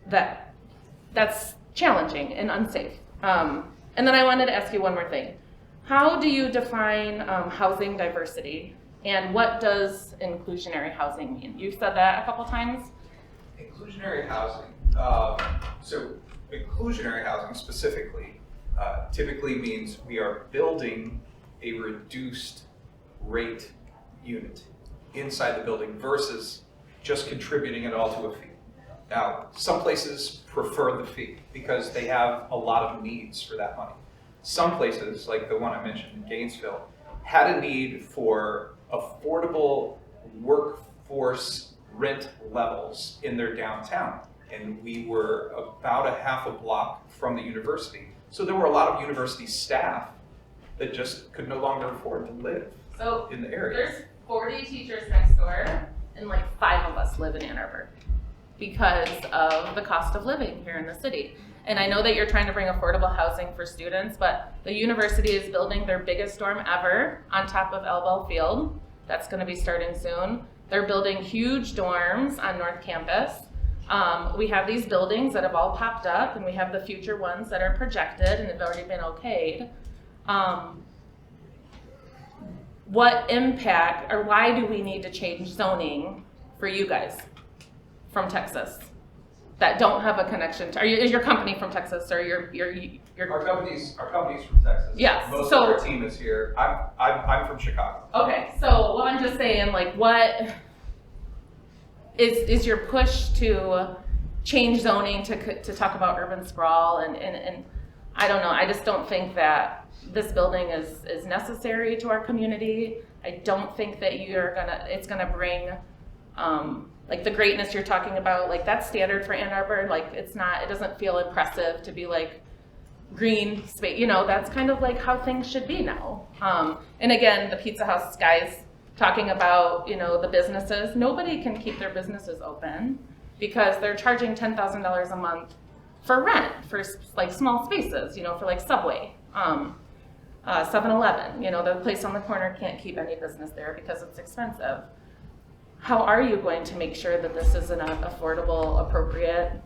that's challenging and unsafe. And then I wanted to ask you one more thing. How do you define housing diversity, and what does inclusionary housing mean? You've said that a couple times. Inclusionary housing. So inclusionary housing specifically typically means we are building a reduced rate unit inside the building versus just contributing it all to a fee. Now, some places prefer the fee because they have a lot of needs for that money. Some places, like the one I mentioned in Gainesville, had a need for affordable workforce rent levels in their downtown. And we were about a half a block from the university. So there were a lot of university staff that just could no longer afford to live in the area. There's 40 teachers next door, and like 5 of us live in Ann Arbor because of the cost of living here in the city. And I know that you're trying to bring affordable housing for students, but the university is building their biggest dorm ever on top of Elbow Field. That's going to be starting soon. They're building huge dorms on North Campus. We have these buildings that have all popped up, and we have the future ones that are projected and have already been okayed. What impact, or why do we need to change zoning for you guys from Texas that don't have a connection to? Is your company from Texas, or your? Our company's from Texas. Yes. Most of our team is here. I'm from Chicago. Okay, so well, I'm just saying, like, what is your push to change zoning to talk about urban sprawl and I don't know. I just don't think that this building is necessary to our community. I don't think that it's gonna bring like the greatness you're talking about, like that's standard for Ann Arbor. Like it doesn't feel impressive to be like green space, you know, that's kind of like how things should be now. And again, the Pizza House guys talking about, you know, the businesses, nobody can keep their businesses open because they're charging $10,000 a month for rent for like small spaces, you know, for like Subway, 7-Eleven, you know, the place on the corner can't keep any business there because it's expensive. How are you going to make sure that this is an affordable, appropriate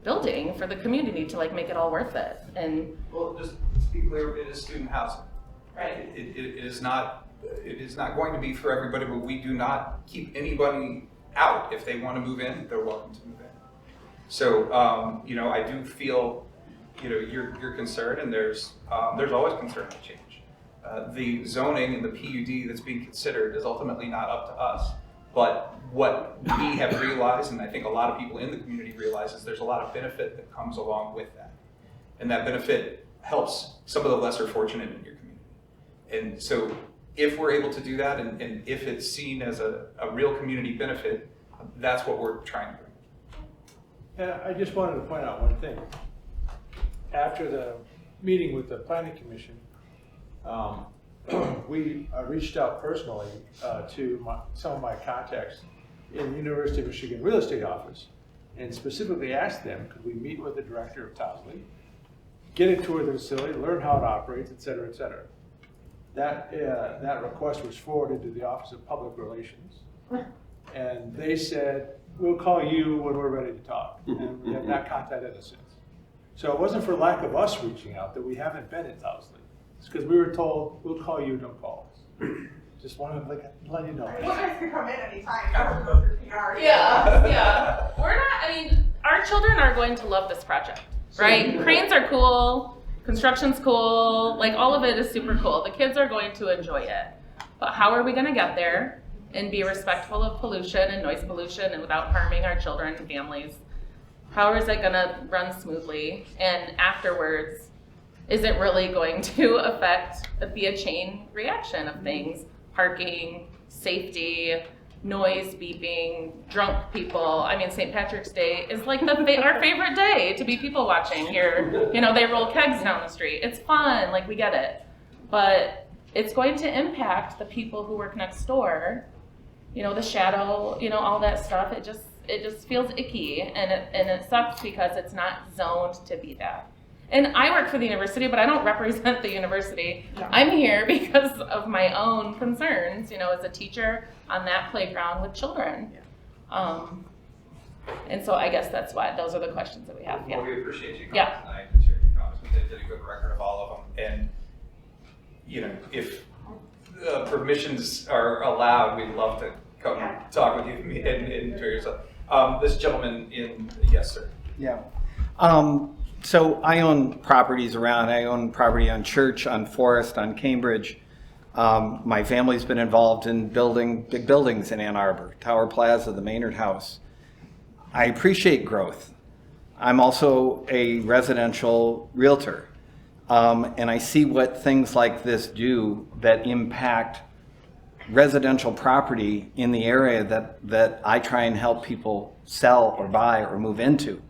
building for the community to like make it all worth it? And well, just to be clear, it is student housing. right, It is not going to be for everybody, but we do not keep anybody out. If they want to move in, they're welcome to move in. So, you know, I do feel, you know, your concern, and there's always concern with change. the zoning and the PUD that's being considered is ultimately not up to us. But what we have realized, and I think a lot of people in the community realize, is there's a lot of benefit that comes along with that. And that benefit helps some of the lesser fortunate in your community. And so if we're able to do that, and if it's seen as a real community benefit, that's what we're trying to bring. And I just wanted to point out one thing. After the meeting with the planning commission, we reached out personally to some of my contacts in the University of Michigan real estate office and specifically asked them, could we meet with the director of Tosley, get a tour of the facility, learn how it operates, et cetera, et cetera. That request was forwarded to the Office of Public Relations. And they said, we'll call you when we're ready to talk. And we have not contacted us since. So it wasn't for lack of us reaching out that we haven't been at Tosley. It's because we were told, we'll call you, don't call us. Just wanted to let you know. You guys can come in anytime, never go through PR. Yeah. We're not, I mean, our children are going to love this project, right? Cranes are cool, construction's cool, like all of it is super cool. The kids are going to enjoy it. But how are we gonna get there and be respectful of pollution and noise pollution and without harming our children and families? How is it gonna run smoothly? And afterwards, is it really going to be a chain reaction of things? Parking, safety, noise, beeping, drunk people. I mean, St. Patrick's Day is like our favorite day to be people watching here. You know, they roll kegs down the street. It's fun, like we get it. But it's going to impact the people who work next door. You know, the shadow, you know, all that stuff. It just feels icky, and it sucks because it's not zoned to be that. And I work for the university, but I don't represent the university. Yeah. I'm here because of my own concerns, you know, as a teacher on that playground with children. Yeah. And so I guess that's why those are the questions that we have. Well, Yeah. we appreciate you coming Yeah. tonight and sharing your comments. They did a good record of all of them. And, you know, if permissions are allowed, we'd love to come talk with you and enjoy yourself. This gentleman yes, sir. Yeah. So I own properties around. I own property on Church, on Forest, on Cambridge. My family's been involved in building big buildings in Ann Arbor, Tower Plaza, the Maynard House. I appreciate growth. I'm also a residential realtor. And I see what things like this do that impact residential property in the area that I try and help people sell or buy or move into.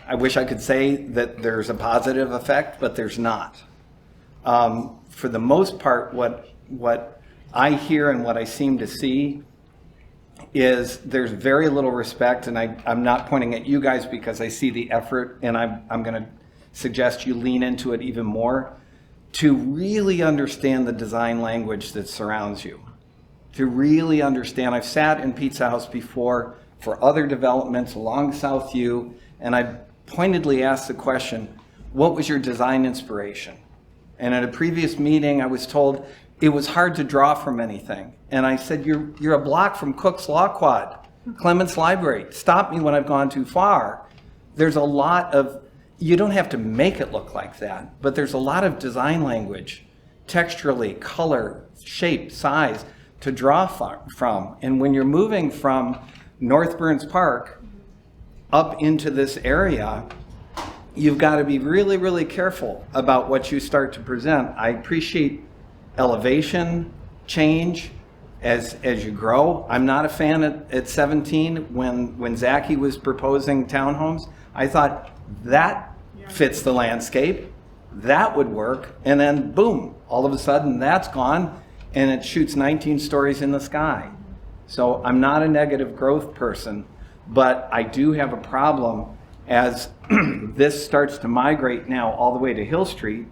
I wish I could say that there's a positive effect, but there's not. For the most part, what I hear and what I seem to see is there's very little respect, and I'm not pointing at you guys because I see the effort, and I'm going to suggest you lean into it even more, to really understand the design language that surrounds you. To really understand, I've sat in Pizza House before for other developments along Southview, and I pointedly asked the question, what was your design inspiration? And at a previous meeting, I was told it was hard to draw from anything. And I said, you're a block from Cook's Law Quad, Clements Library. Stop me when I've gone too far. There's a lot of, you don't have to make it look like that, but there's a lot of design language, texturally, color, shape, size, to draw from. And when you're moving from North Burns Park up into this area, you've got to be really, really careful about what you start to present. I appreciate elevation, change as you grow. I'm not a fan at 17 when Zachy was proposing townhomes. I thought that fits the landscape, that would work, and then boom, all of a sudden that's gone and it shoots 19 stories in the sky. So I'm not a negative growth person, but I do have a problem as this starts to migrate now all the way to Hill Street.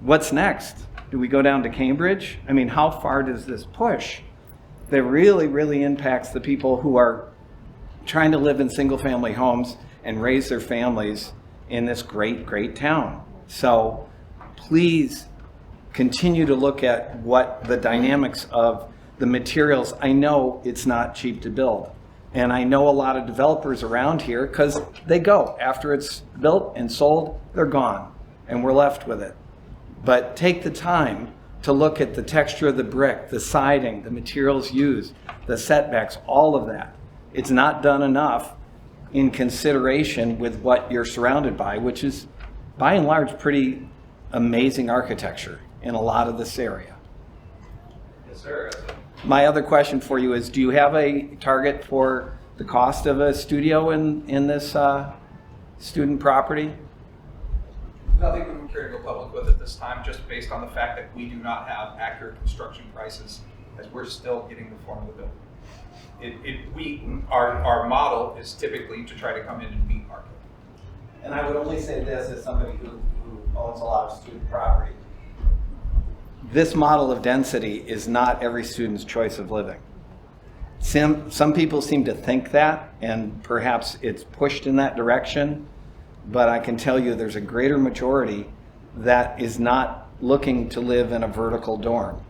What's next? Do we go down to Cambridge? I mean, how far does this push? That really, really impacts the people who are trying to live in single-family homes and raise their families in this great, great town. So please continue to look at what the dynamics of the materials. I know it's not cheap to build. And I know a lot of developers around here, because they go. After it's built and sold, they're gone. And we're left with it. but take the time to look at the texture of the brick, the siding, the materials used, the setbacks, all of that. It's not done enough in consideration with what you're surrounded by, which is by and large pretty amazing architecture in a lot of this area. Yes, sir. My other question for you is, do you have a target for the cost of a studio in this student property? Nothing we care to go public with at this time, just based on the fact that we do not have accurate construction prices, as we're still getting the form of the building. Our model is typically to try to come in and beat market. And I would only say this as somebody who owns a lot of student property. This model of density is not every student's choice of living. Some people seem to think that, and perhaps it's pushed in that direction, but I can tell you there's a greater majority that is not looking to live in a vertical dorm.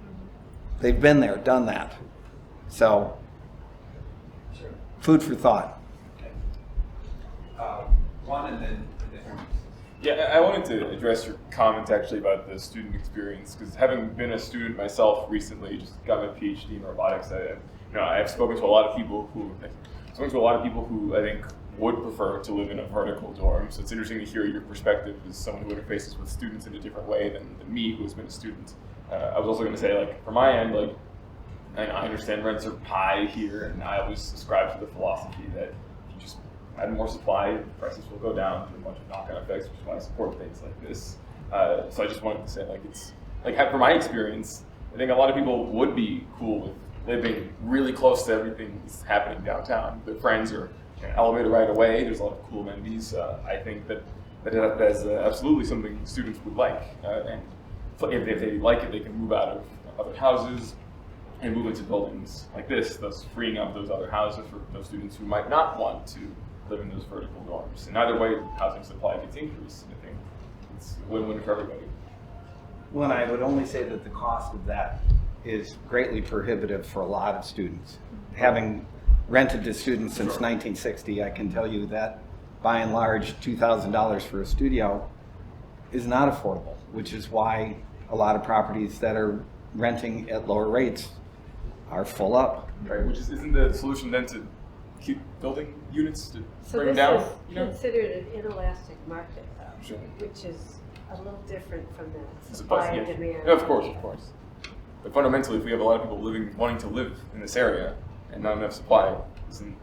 They've been there, done that. So, food for thought. One and then. Yeah, I wanted to address your comment actually about the student experience, because having been a student myself recently, just got my PhD in robotics, I've spoken to a lot of people who I think would prefer to live in a vertical dorm. So it's interesting to hear your perspective as someone who interfaces with students in a different way than me, who has been a student. I was also going to say, like, from my end, like, I understand rents are high here, and I always subscribe to the philosophy that if you just add more supply, prices will go down through a bunch of knock-on effects, which is why I support things like this. So I just wanted to say, like, it's like, from my experience, I think a lot of people would be cool with living really close to everything that's happening downtown. Their friends are an elevator right away. There's a lot of cool amenities. I think that is absolutely something students would like. And if they like it, they can move out of other houses and move into buildings like this, thus freeing up those other houses for those students who might not want to live in those vertical dorms. And either way, housing supply gets increased. I think it's a win-win for everybody. Well, and I would only say that the cost of that is greatly prohibitive for a lot of students. Having rented to students since 1960, I can tell you that by and large, $2,000 for a studio is not affordable, which is why a lot of properties that are renting at lower rates are full up. Right, which isn't the solution then to keep building units to So bring them this down? is considered an inelastic market, though, Sure. which is a little different from the It's a supply buzz, and yeah. demand. Yeah, of course. But fundamentally, if we have a lot of people wanting to live in this area and not enough supply, isn't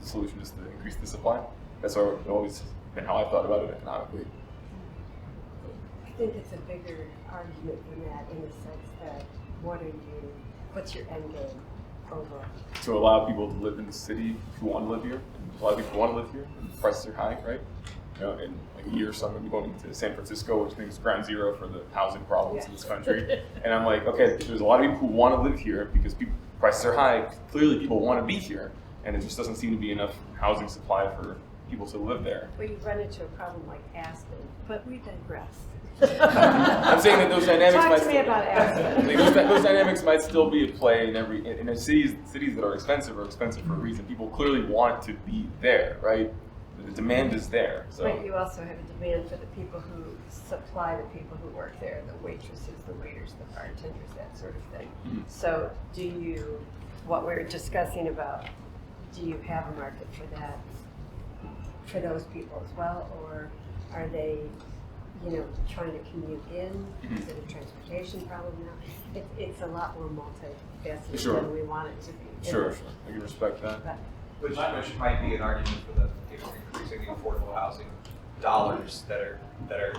the solution just to increase the supply? That's always been how I thought about it economically. I think it's a bigger argument than that, in the sense that what's your end game overall? To allow people to live in the city who want to live here, and a lot of people want to live here, and the prices are high, right? In like a year or so, I'm going to be going to San Francisco, which I think is ground zero for the housing problems in this country. And I'm like, okay, there's a lot of people who want to live here because prices are high. Clearly, people want to be here, and it just doesn't seem to be enough housing supply for people to live there. Well, you run into a problem like Aspen, but we digress. I'm saying that those dynamics Talk might to me still, about Aspen. like, those dynamics might still be at play in cities that are expensive for a reason. People clearly want to be there, right? The demand is there. So. But you also have a demand for the people who supply the people who work there, the waitresses, the waiters, the bartenders, that sort of thing. Mm-hmm. So what we're discussing about, do you have a market for that, for those people as well? Or are they, trying to commute in? Is it a transportation problem now? It's a lot more multifaceted Sure. than we want it to be. Sure. I can respect that. But Which might be an argument for the increasing the affordable housing dollars that are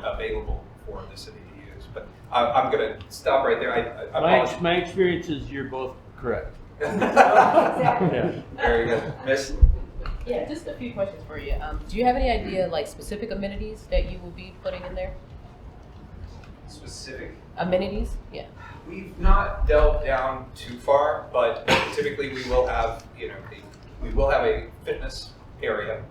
available for the city to use. But I'm going to stop right there. I apologize. My experience is you're both correct. exactly. Very good, Miss. Yeah, just a few questions for you. Do you have any idea, like, specific amenities that you will be putting in there? Specific. Amenities? Yeah. We've not delved down too far, but typically we will have, we will have a fitness area.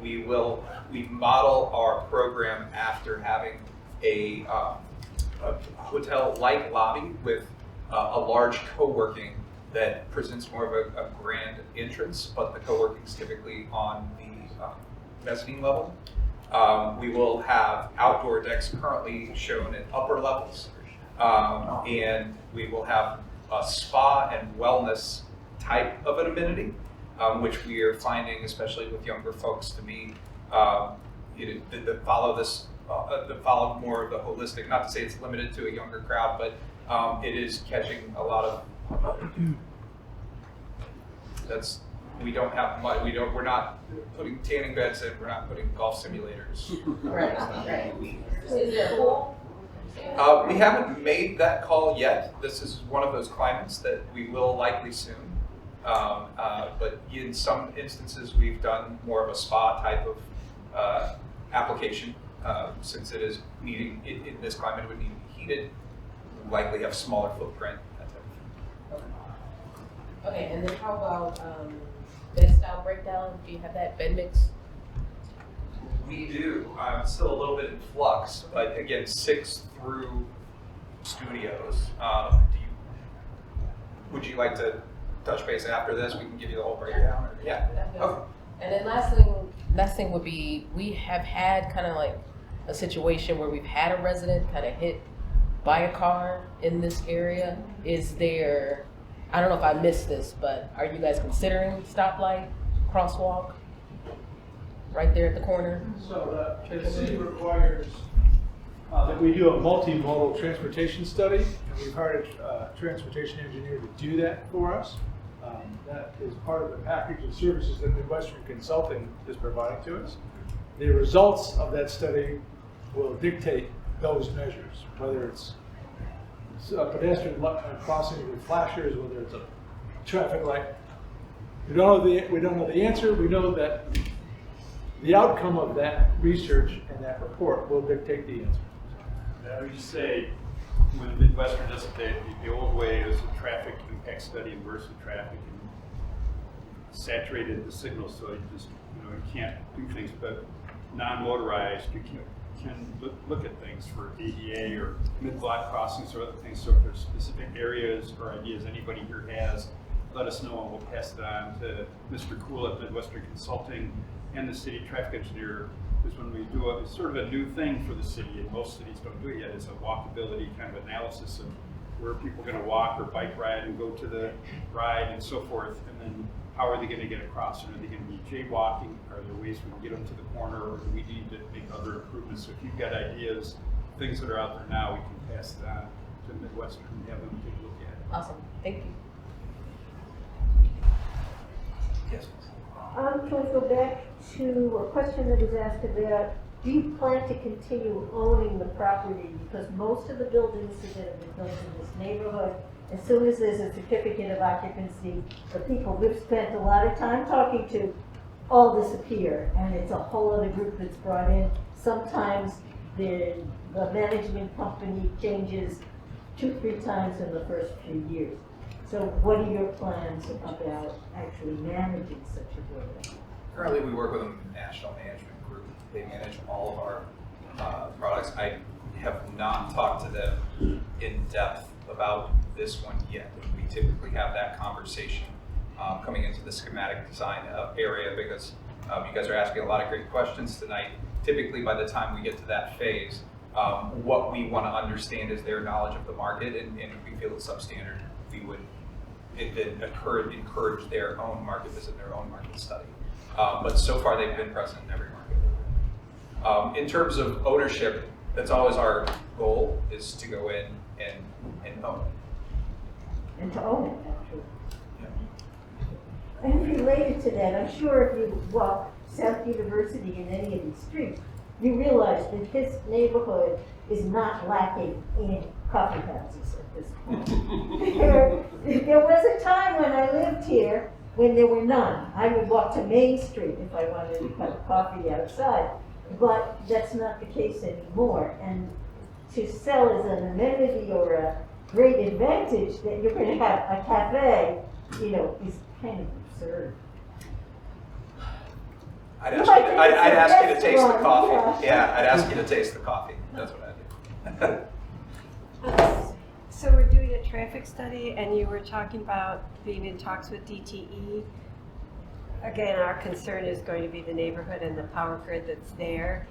We model our program after having a hotel-like lobby with a large co-working that presents more of a grand entrance, but the co-working is typically on the mezzanine level. We will have outdoor decks currently shown at upper levels. And we will have a spa and wellness type of an amenity, which we are finding, especially with younger folks, to be that follow this, that follow more of the holistic. Not to say it's limited to a younger crowd, but it is catching a lot of. We don't have much. We're not putting tanning beds in. We're not putting golf simulators. Right. Is there a pool? We haven't made that call yet. This is one of those climates that we will likely soon. But in some instances, we've done more of a spa type of application. Since it is needing, in this climate, it would need to be heated, likely have smaller footprint, that type of thing. Okay, and then how about bed style breakdown? Do you have that bed mix? We do. It's still a little bit in flux, but again, 6 through studios. Would you like to touch base after this? We can give you the whole breakdown. Or, yeah. Okay. And then last thing would be, we have had kind of like a situation where we've had a resident kind of hit by a car in this area. Is there, I don't know if I missed this, but are you guys considering stoplight, crosswalk, right there at the corner? So the city requires that we do a multimodal transportation study, and we've hired a transportation engineer to do that for us. That is part of the package of services that Midwestern Consulting is providing to us. The results of that study will dictate those measures, whether it's a pedestrian crossing with flashers, whether it's a traffic light. We don't know the answer. We know that the outcome of that research and that report will dictate the answer. I would just say, when the Midwestern does it, the old way is a traffic impact study and versus traffic, and saturated the signal so you just, you can't do things. But non-motorized, you can look at things for ADA or mid-block crossings or other things. So if there's specific areas or ideas anybody here has, let us know and we'll pass it on to Mr. Cool at Midwestern Consulting and the city traffic engineer. Because when we do it's sort of a new thing for the city, and most cities don't do it yet. It's a walkability kind of analysis of where people are going to walk or bike ride and go to the ride and so forth. And then how are they going to get across? And are they going to be jaywalking? Are there ways we can get them to the corner, or do we need to make other improvements? So if you've got ideas, things that are out there now, we can pass it on to Midwestern and have them take a look at it. Awesome, thank you. Yes. Can we go back to a question that was asked about, do you plan to continue owning the property? Because most of the buildings that have been built in this neighborhood, as soon as there's a certificate of occupancy, the people we've spent a lot of time talking to all disappear, and it's a whole other group that's brought in. Sometimes the management company changes 2-3 times in the first few years. So what are your plans about actually managing such a building? Currently, we work with a national management group. They manage all of our products. I have not talked to them in depth about this one yet. We typically have that conversation coming into the schematic design area, because you guys are asking a lot of great questions tonight. Typically, by the time we get to that phase, what we want to understand is their knowledge of the market, and if we feel it's substandard, we would encourage their own market visit, their own market study. But so far, they've been present in every market. In terms of ownership, that's always our goal, is to go in and own it. And to own it, actually. And related to that, I'm sure if you walk South University in any of these streets, you realize that this neighborhood is not lacking in coffee houses at this point. There was a time when I lived here when there were none. I would walk to Main Street if I wanted a cup of coffee outside, but that's not the case anymore. And to sell as an amenity or a great advantage that you're going to have a cafe, is kind of absurd. I'd ask you to taste the coffee. Yeah, I'd ask you to taste the coffee. That's what I do. So we're doing a traffic study, and you were talking about being in talks with DTE. Again, our concern is going to be the neighborhood and the power grid that's there.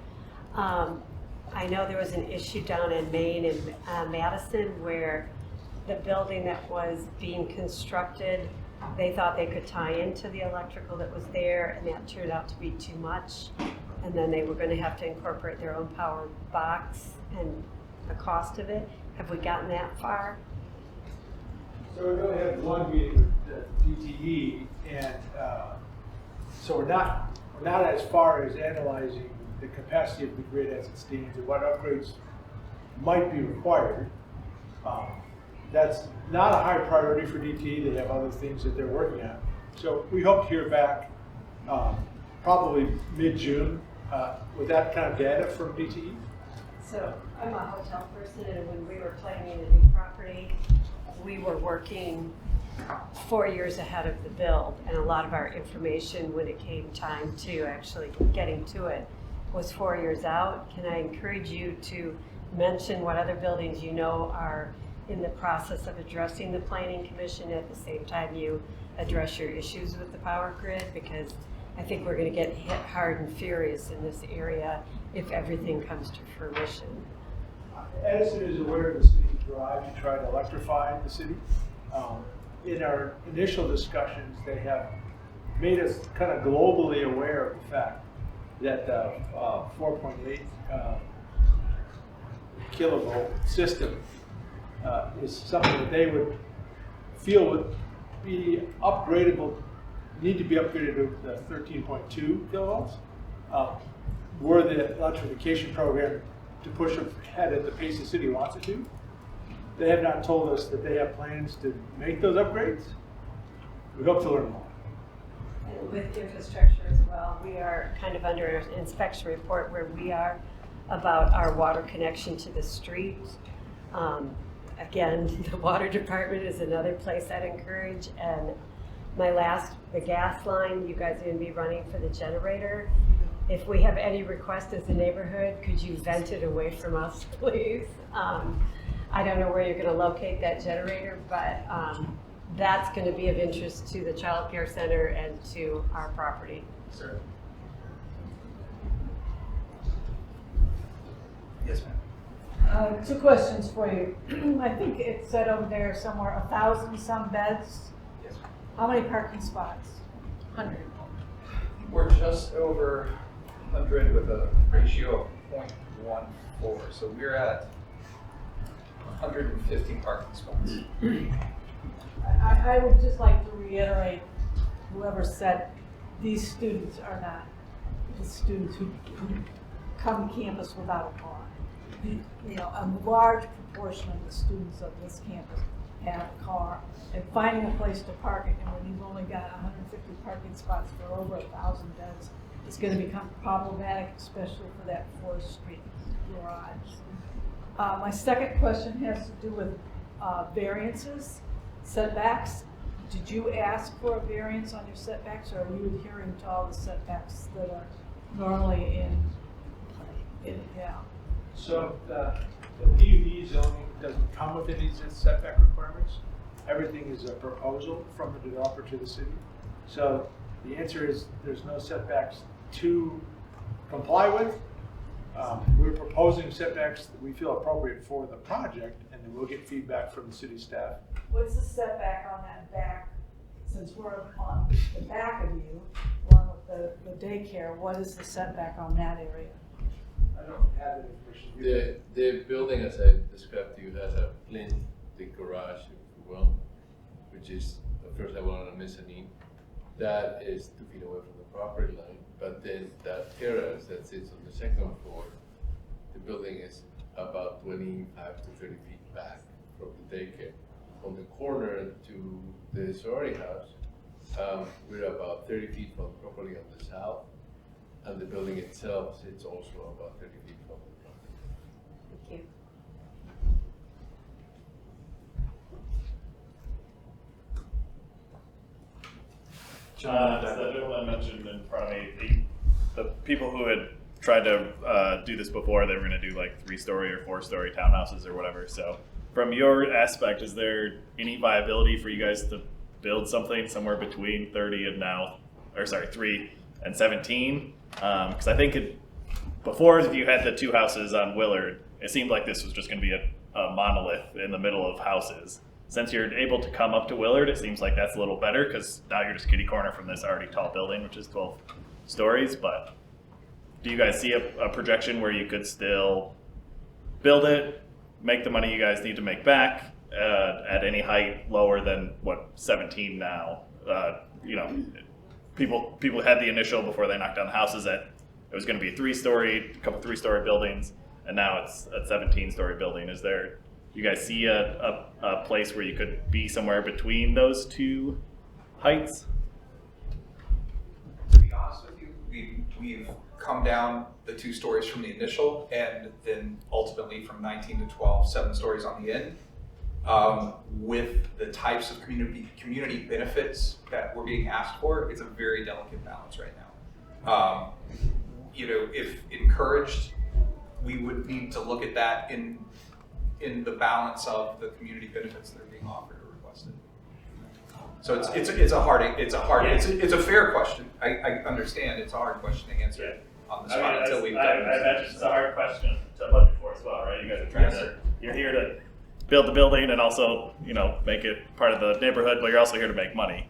I know there was an issue down in Maine and Madison where the building that was being constructed, they thought they could tie into the electrical that was there, and that turned out to be too much. And then they were going to have to incorporate their own power box and the cost of it. Have we gotten that far? So we're going to have one meeting with DTE, and so we're not as far as analyzing the capacity of the grid as it stands and what upgrades might be required. That's not a high priority for DTE. They have other things that they're working on. So we hope to hear back probably mid-June with that kind of data from DTE. So I'm a hotel person, and when we were planning a new property, we were working 4 years ahead of the build, and a lot of our information when it came time to actually getting to it was 4 years out. Can I encourage you to mention what other buildings you know are in the process of addressing the Planning Commission at the same time you address your issues with the power grid? Because I think we're going to get hit hard and furious in this area if everything comes to fruition. Edison is aware of the city's drive to try to electrify the city. In our initial discussions, they have made us kind of globally aware of the fact that the 4.8 kilovolt system is something that they would feel would be upgradable, need to be upgraded to the 13.2 kilovolts. Were the electrification program to push ahead at the pace the city wants it to. They have not told us that they have plans to make those upgrades. We hope to learn more. And with infrastructure as well, we are kind of under an inspection report where we are about our water connection to the street. Again, the water department is another place I'd encourage. And the gas line, you guys are going to be running for the generator. If we have any request as a neighborhood, could you vent it away from us, please? I don't know where you're going to locate that generator, but that's going to be of interest to the child care center and to our property. Sir. Yes, ma'am. 2 questions for you. I think it said over there somewhere 1,000 some beds. Yes, ma'am. How many parking spots? 100. We're just over 100 with a ratio of 0.14, so we're at 150 parking spots. I would just like to reiterate, whoever said these students are not the students who come to campus without a car. You know, a large proportion of the students of this campus have a car, and finding a place to park it, and when you've only got 150 parking spots for over 1,000 beds, it's going to become problematic, especially for that 4th Street garage. My second question has to do with variances, setbacks. Did you ask for a variance on your setbacks, or are you adhering to all the setbacks that are normally in yeah? So the PUD zoning doesn't come with any setback requirements. Everything is a proposal from the developer to the city. So the answer is there's no setbacks to comply with. We're proposing setbacks that we feel appropriate for the project, and then we'll get feedback from the city staff. What's the setback on that back? Since we're on the back of you, along with the daycare, what is the setback on that area? I don't have that information. The building, as I described to you, has a plinth, the garage, if you will, which is the first level on a mezzanine. That is 2 feet away from the property line, but then that terrace that sits on the 2nd floor, the building is about 25 to 30 feet back from the daycare. On the corner to the sorority house, we're about 30 feet from the property on the south, and the building itself sits also about 30 feet from the property. Thank you. As the gentleman mentioned in front of me, the people who had tried to do this before, they were going to do like 3-story or 4-story townhouses or whatever. So from your aspect, is there any viability for you guys to build something somewhere between 30 and 3 and 17? Because I think before, if you had the two houses on Willard, it seemed like this was just going to be a monolith in the middle of houses. Since you're able to come up to Willard, it seems like that's a little better because now you're just kitty corner from this already tall building, which is 12 stories. But do you guys see a projection where you could still build it, make the money you guys need to make back at any height lower than what 17 now? You know, people had the initial before they knocked down the houses that it was going to be a couple three-story buildings, and now it's a 17-story building. Is there? You guys see a place where you could be somewhere between those two heights? To be honest with you, we've come down the 2 stories from the initial, and then ultimately from 19 to 12, 7 stories on the end. With the types of community benefits that we're being asked for, it's a very delicate balance right now. You know, if encouraged, we would need to look at that in the balance of the community benefits that are being offered or requested. So it's a fair question. I understand it's a hard question to answer on the spot until we've done I imagine it's a hard question to budget for as well, right? You guys are trying you're here to build the building and also, you know, make it part of the neighborhood, but you're also here to make money.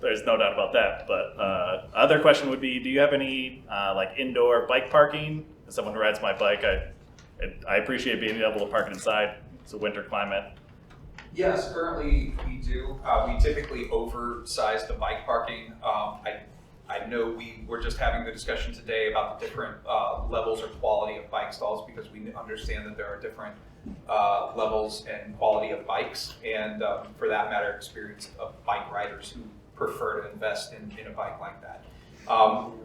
There's no doubt about that. But other question would be, do you have any like indoor bike parking? As someone who rides my bike, I appreciate being able to park it inside. It's a winter climate. Yes, currently we do. We typically oversize the bike parking. I know we were just having the discussion today about the different levels or quality of bike stalls because we understand that there are different levels and quality of bikes and for that matter experience of bike riders who prefer to invest in a bike like that.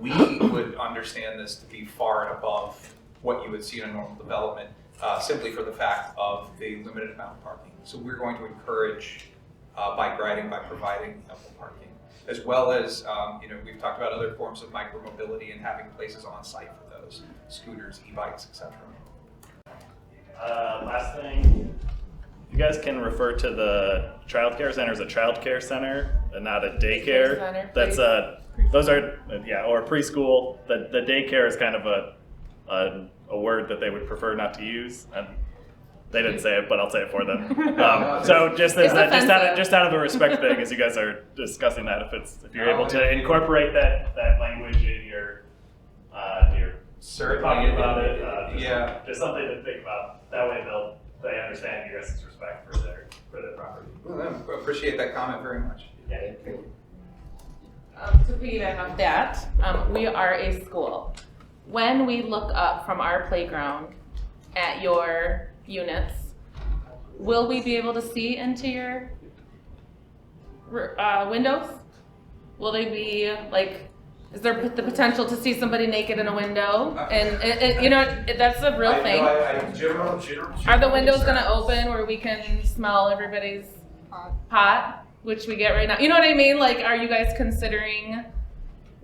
We would understand this to be far and above what you would see in a normal development simply for the fact of the limited amount of parking. So we're going to encourage bike riding by providing ample parking, as well as, you know, we've talked about other forms of micromobility and having places on site for those, scooters, e-bikes, etc. Last thing, you guys can refer to the child care center as a child care center and not a daycare. Center, That's those are, or preschool. The daycare is kind of a word that they would prefer not to use, and they didn't say it, but I'll say it for them. So just out of a respect thing, as you guys are discussing that, if you're able to incorporate that language in your talking about it, just something to think about. That way they understand you guys' respect for their property. Well, I appreciate that comment very much. Yeah. To piggyback off that, we are a school. When we look up from our playground at your units, will we be able to see into your windows? Will they be like, is there the potential to see somebody naked in a window? And you know, that's a real thing. Are the windows going to open where we can smell everybody's pot, which we get right now? You know what I mean? Like, are you guys considering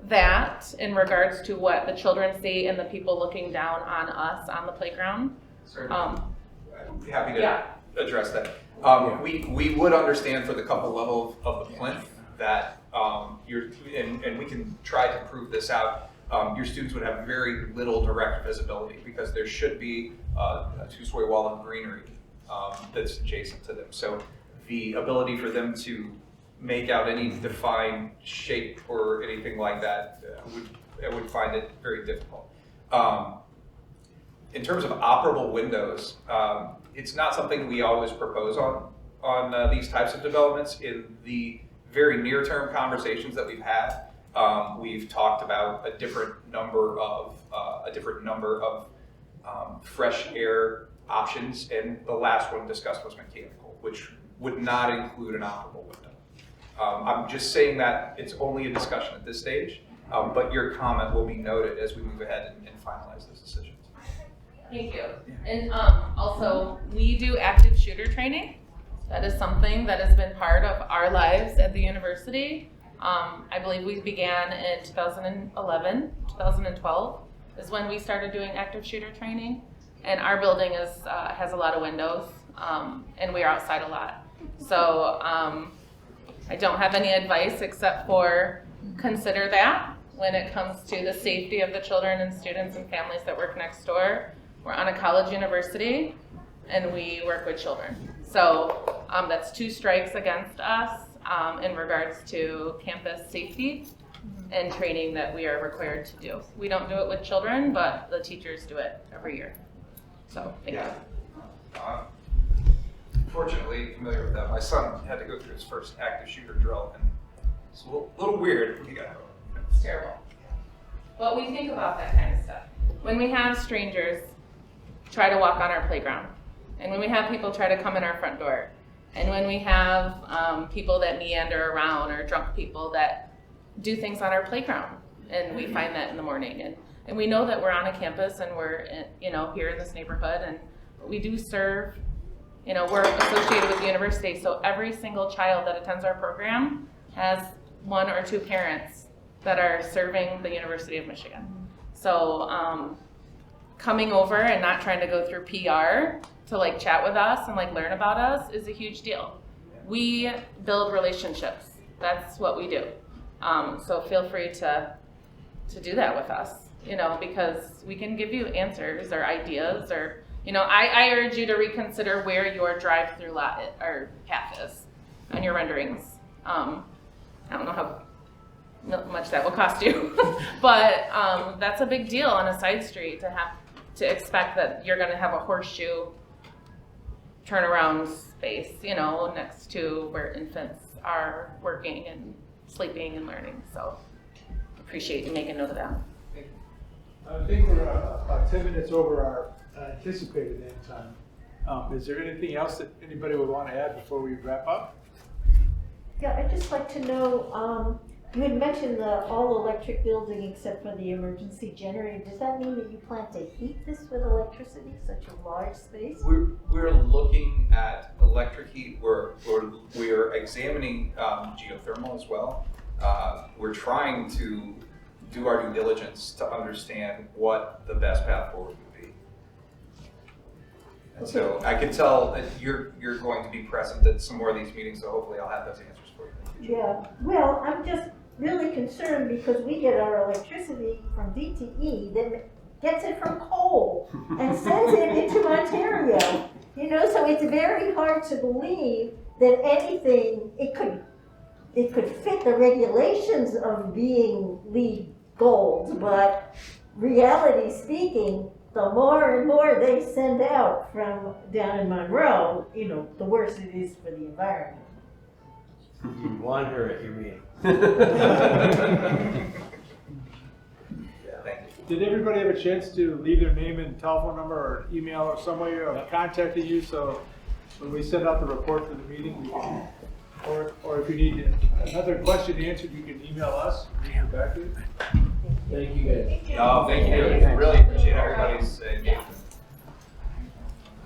that in regards to what the children see and the people looking down on us on the playground? Certainly. I'm happy to address that. We would understand for the couple level of the plinth that and we can try to prove this out. Your students would have very little direct visibility because there should be a 2-story wall of greenery that's adjacent to them. So the ability for them to make out any defined shape or anything like that, I would find it very difficult. In terms of operable windows, it's not something we always propose on these types of developments. In the very near-term conversations that we've had, we've talked about a different number of fresh air options, and the last one discussed was mechanical, which would not include an operable window. I'm just saying that it's only a discussion at this stage, but your comment will be noted as we move ahead and finalize those decisions. Thank you. And also, we do active shooter training. That is something that has been part of our lives at the university. I believe we began in 2011, 2012 is when we started doing active shooter training. And our building has a lot of windows, and we are outside a lot. So I don't have any advice except for consider that. when it comes to the safety of the children and students and families that work next door. We're on a college university and we work with children. So that's 2 strikes against us in regards to campus safety and training that we are required to do. We don't do it with children, but the teachers do it every year. So, thank you. Fortunately, familiar with that. My son had to go through his first active shooter drill, and it's a little weird. It's terrible. But we think about that kind of stuff. When we have strangers try to walk on our playground, and when we have people try to come in our front door, and when we have people that meander around or drunk people that do things on our playground, and we find that in the morning. And we know that we're on a campus and we're here in this neighborhood, and we do serve, we're associated with the university, so every single child that attends our program has 1 or 2 parents that are serving the University of Michigan. So coming over and not trying to go through PR to chat with us and learn about us is a huge deal. We build relationships. That's what we do. So feel free to do that with us, because we can give you answers or ideas or, I urge you to reconsider where your drive-through lot or path is on your renderings. I don't know how much that will cost you, but that's a big deal on a side street to expect that you're going to have a horseshoe turnaround space, next to where infants are working and sleeping and learning. So appreciate you making note of that. I think we're about 10 minutes over our anticipated end time. Is there anything else that anybody would want to add before we wrap up? Yeah, I'd just like to know, you had mentioned the all-electric building except for the emergency generator. Does that mean that you plan to heat this with electricity, such a large space? We're looking at electric heat. We're examining geothermal as well. We're trying to do our due diligence to understand what the best path forward would be. And so I can tell that you're going to be present at some more of these meetings, so hopefully I'll have those answers for you. Yeah, well, I'm just really concerned because we get our electricity from DTE, then gets it from coal and sends it into Ontario. So it's very hard to believe that anything, it could fit the regulations of being LEED Gold, but reality speaking, the more and more they send out from down in Monroe, the worse it is for the environment. You want her at your meeting. Did everybody have a chance to leave their name and telephone number or email or some way of contacting you, so when we send out the report for the meeting, we can, or if you need another question answered, you can email us and we can get back to you? Thank you guys. Oh, thank you. Really appreciate it.